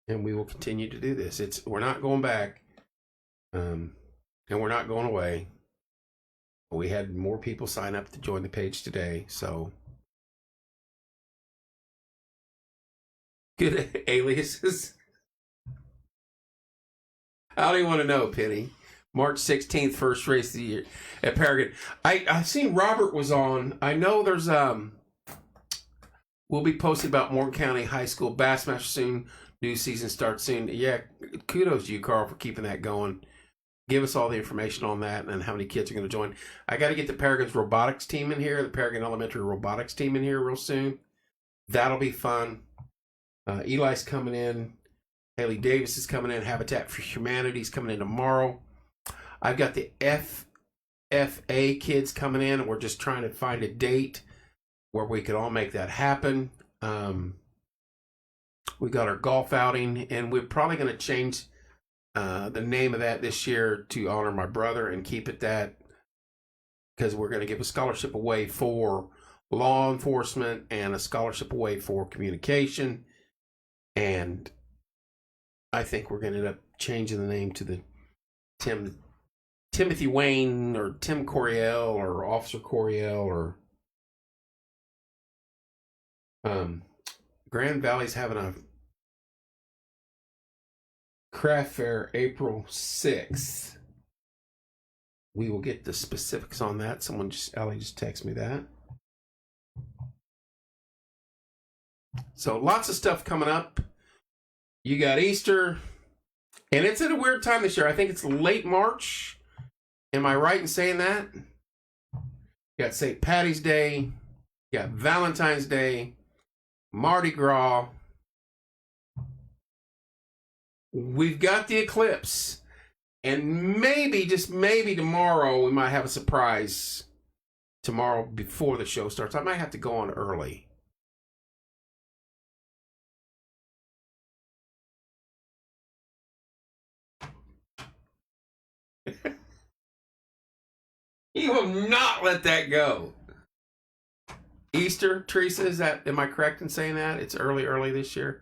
And we will continue to do this. We're not going back, and we're not going away. We had more people sign up to join the page today, so good aliases. I don't even want to know, Penny. March 16th, first race of the year at Paragon. I seen Robert was on. I know there's we'll be posting about Morgan County High School Bassmaster soon. New season starts soon. Yeah, kudos to you, Carl, for keeping that going. Give us all the information on that and how many kids are going to join. I got to get the Paragon's robotics team in here, the Paragon Elementary robotics team in here real soon. That'll be fun. Eli's coming in. Haley Davis is coming in. Habitat for Humanity is coming in tomorrow. I've got the FFA kids coming in. We're just trying to find a date where we can all make that happen. We got our golf outing, and we're probably going to change the name of that this year to honor my brother and keep it that, because we're going to give a scholarship away for law enforcement and a scholarship away for communication. And I think we're going to end up changing the name to the Timothy Wayne or Tim Coriel or Officer Coriel or Grand Valley's having a craft fair April 6th. We will get the specifics on that. Ellie just texted me that. So lots of stuff coming up. You got Easter, and it's at a weird time this year. I think it's late March. Am I right in saying that? You got St. Patty's Day. You got Valentine's Day. Mardi Gras. We've got the eclipse. And maybe, just maybe tomorrow, we might have a surprise tomorrow before the show starts. I might have to go on early. You will not let that go. Easter, Teresa, am I correct in saying that? It's early this year?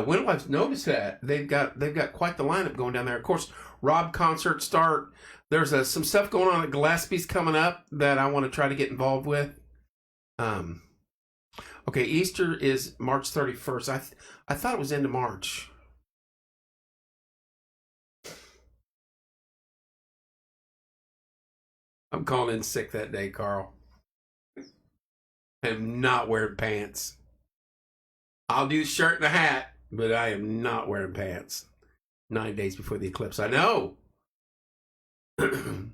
When I've noticed that they've got quite the lineup going down there. Of course, Rob concert start. There's some stuff going on at Gillespie's coming up that I want to try to get involved with. Okay, Easter is March 31st. I thought it was into March. I'm calling in sick that day, Carl. I'm not wearing pants. I'll do shirt and a hat, but I am not wearing pants. 9 days before the eclipse. I know. I'm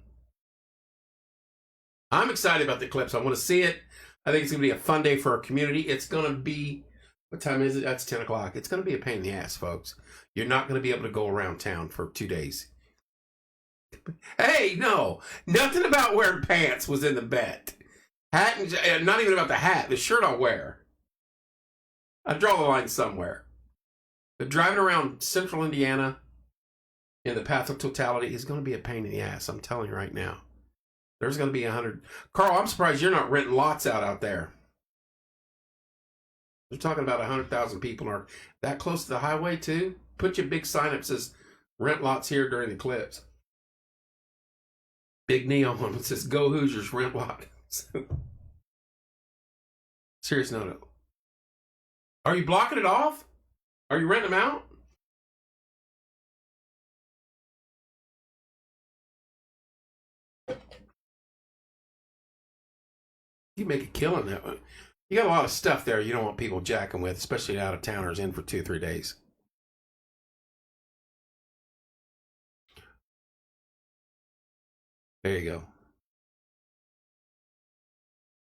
excited about the eclipse. I want to see it. I think it's going to be a fun day for our community. It's going to be, what time is it? That's 10 o'clock. It's going to be a pain in the ass, folks. You're not going to be able to go around town for 2 days. Hey, no. Nothing about wearing pants was in the bet. Hat, and not even about the hat. The shirt I'll wear. I draw the line somewhere. But driving around central Indiana in the path of totality is going to be a pain in the ass. I'm telling you right now. There's going to be 100. Carl, I'm surprised you're not renting lots out there. They're talking about 100,000 people are that close to the highway too. Put your big sign up that says rent lots here during the eclipse. Big neon one that says Go Hoosiers, rent lots. Serious note. Are you blocking it off? Are you renting them out? You make a killing that one. You got a lot of stuff there you don't want people jacking with, especially out of towners in for 2-3 days. There you go.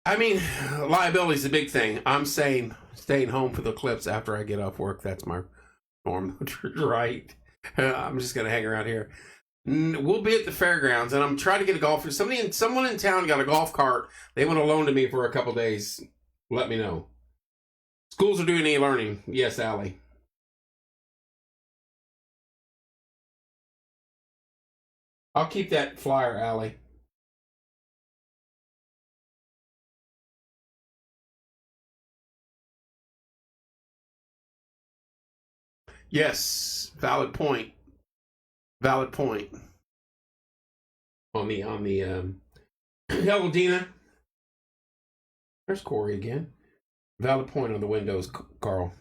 I mean, liability is a big thing. I'm saying staying home for the eclipse after I get off work. That's my norm, right? I'm just going to hang around here. We'll be at the fairgrounds, and I'm trying to get a golf. Someone in town got a golf cart. They want to loan to me for a couple days. Let me know. Schools are doing e-learning. Yes, Allie. I'll keep that flyer, Allie. Yes, valid point. Valid point. On the hello, Dina. There's Corey again. Valid point on the windows, Carl.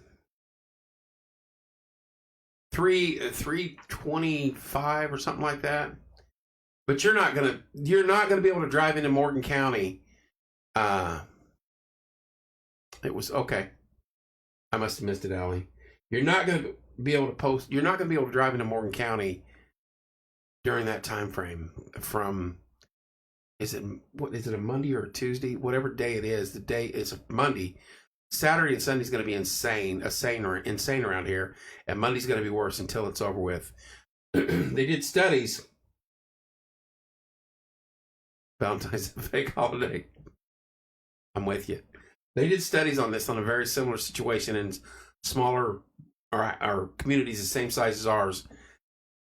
325 or something like that. But you're not gonna be able to drive into Morgan County. It was okay. I must have missed it, Allie. You're not gonna be able to post. You're not gonna be able to drive into Morgan County during that time frame from. Is it a Monday or a Tuesday? Whatever day it is, the day is a Monday. Saturday and Sunday's going to be insane around here, and Monday's going to be worse until it's over with. They did studies. Valentine's a fake holiday. I'm with you. They did studies on this on a very similar situation in smaller or communities the same size as ours,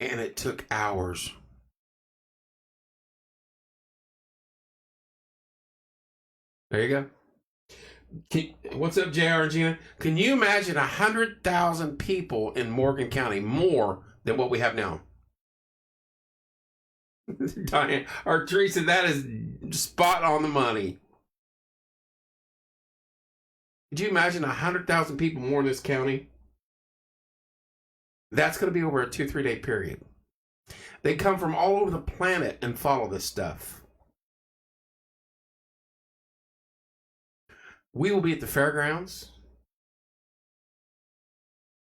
and it took hours. There you go. What's up, JR and Gina? Can you imagine 100,000 people in Morgan County, more than what we have now? Diane or Teresa, that is spot on the money. Could you imagine 100,000 people more in this county? That's going to be over a 2-3 day period. They come from all over the planet and follow this stuff. We will be at the fairgrounds.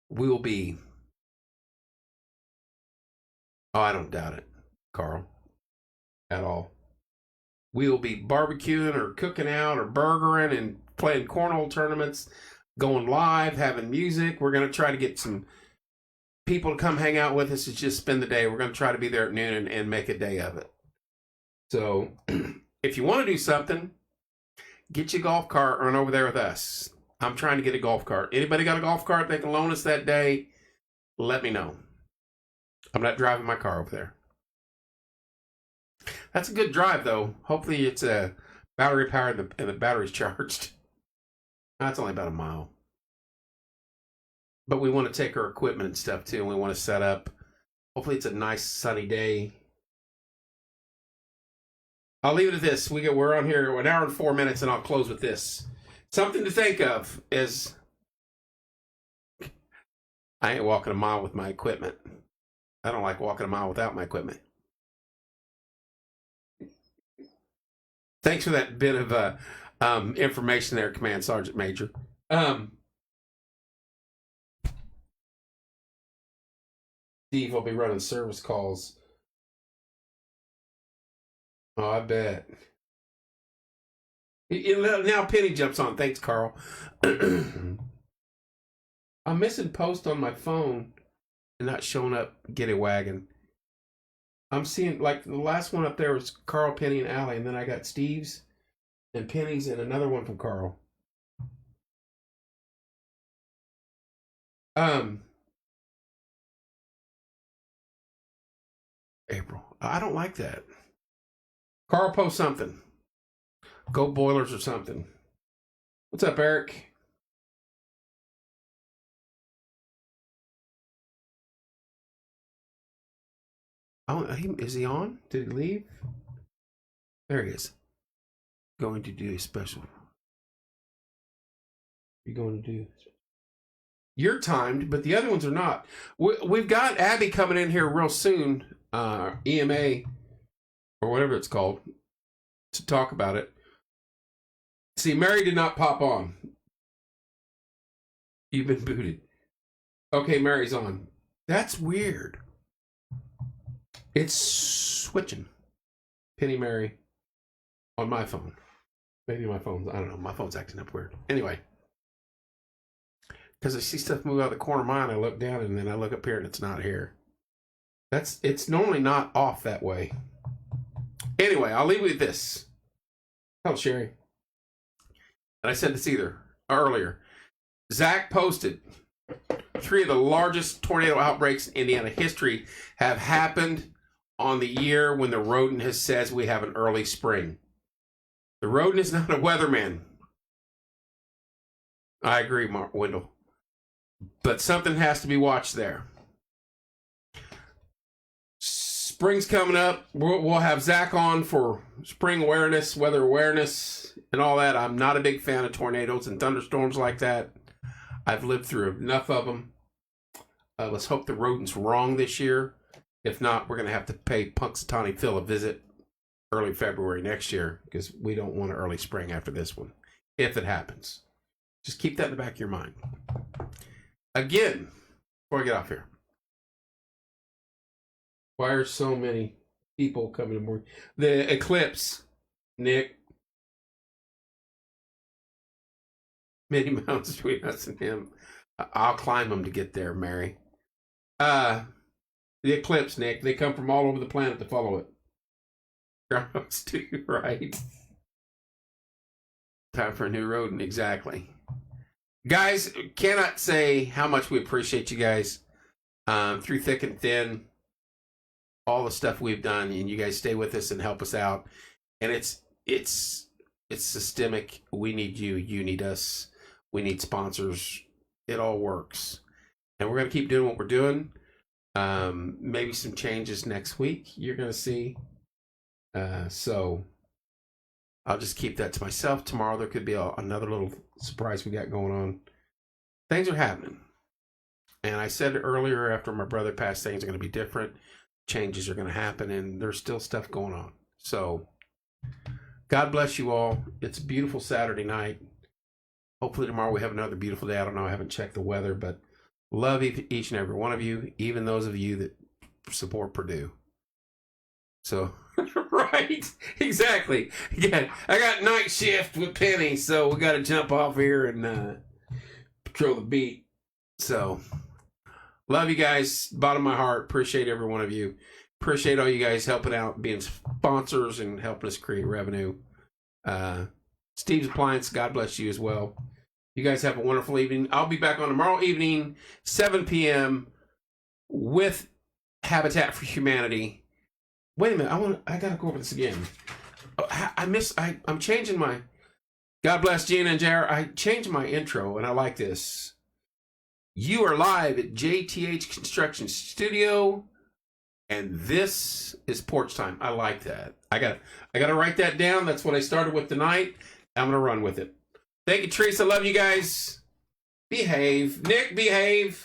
We will be. Oh, I don't doubt it, Carl, at all. We will be barbecuing or cooking out or burgering and playing cornhole tournaments, going live, having music. We're going to try to get some people to come hang out with us and just spend the day. We're going to try to be there at noon and make a day of it. So if you want to do something, get your golf cart, run over there with us. I'm trying to get a golf cart. Anybody got a golf cart they can loan us that day? Let me know. I'm not driving my car over there. That's a good drive, though. Hopefully it's a battery powered and the battery's charged. That's only about a mile. But we want to take our equipment and stuff, too, and we want to set up. Hopefully it's a nice sunny day. I'll leave it at this. We're on here 1 hour and 4 minutes, and I'll close with this. Something to think of is I ain't walking a mile with my equipment. I don't like walking a mile without my equipment. Thanks for that bit of information there, Command Sergeant Major. Steve will be running service calls. Oh, I bet. Now Penny jumps on. Thanks, Carl. I'm missing post on my phone and not showing up Get a Wagon. I'm seeing, like, the last one up there was Carl, Penny, and Allie, and then I got Steve's and Penny's and another one from Carl. April. I don't like that. Carl, post something. Go Boilers or something. What's up, Eric? Oh, is he on? Did he leave? There he is. Going to do a special. You're going to do. You're timed, but the other ones are not. We've got Abby coming in here real soon, EMA, or whatever it's called, to talk about it. See, Mary did not pop on. You've been booted. Okay, Mary's on. That's weird. It's switching. Penny Mary on my phone. Maybe my phone's, I don't know, my phone's acting up weird. Anyway. Because I see stuff move out of the corner of my eye, I look down and then I look up here and it's not here. It's normally not off that way. Anyway, I'll leave you with this. Hello, Sherry. And I said this earlier. Zach posted 3 of the largest tornado outbreaks in Indiana history have happened on the year when the rodent has says we have an early spring. The rodent is not a weatherman. I agree, Mark Wendell. But something has to be watched there. Spring's coming up. We'll have Zach on for spring awareness, weather awareness, and all that. I'm not a big fan of tornadoes and thunderstorms like that. I've lived through enough of them. Let's hope the rodent's wrong this year. If not, we're going to have to pay Punxsutawney Phil a visit early February next year because we don't want an early spring after this one, if it happens. Just keep that in the back of your mind. Again, before I get off here, why are so many people coming to morning? The eclipse, Nick. Many mountains between us and him. I'll climb them to get there, Mary. The eclipse, Nick. They come from all over the planet to follow it. Groundhogs too, right? Time for a new rodent, exactly. Guys, cannot say how much we appreciate you guys through thick and thin. All the stuff we've done, and you guys stay with us and help us out. And it's systemic. We need you. You need us. We need sponsors. It all works. And we're going to keep doing what we're doing. Maybe some changes next week you're going to see. So I'll just keep that to myself. Tomorrow there could be another little surprise we got going on. Things are happening. And I said earlier, after my brother passed, things are going to be different. Changes are going to happen, and there's still stuff going on. So God bless you all. It's a beautiful Saturday night. Hopefully tomorrow we have another beautiful day. I don't know. I haven't checked the weather, but love each and every one of you, even those of you that support Purdue. So, right, exactly. Yeah, I got night shift with Penny, so we got to jump off here and patrol the beat. So, love you guys, bottom of my heart. Appreciate every one of you. Appreciate all you guys helping out, being sponsors and helping us create revenue. Steve's Appliance, God bless you as well. You guys have a wonderful evening. I'll be back on tomorrow evening, 7 p.m. with Habitat for Humanity. Wait a minute, I gotta go over this again. I'm changing my, God bless Gina and JR. I changed my intro and I like this. You are live at JTH Construction Studio, and this is Porch Time. I like that. I gotta write that down. That's what I started with tonight. I'm gonna run with it. Thank you, Teresa. Love you guys. Behave. Nick, behave.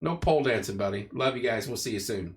No pole dancing, buddy. Love you guys. We'll see you soon.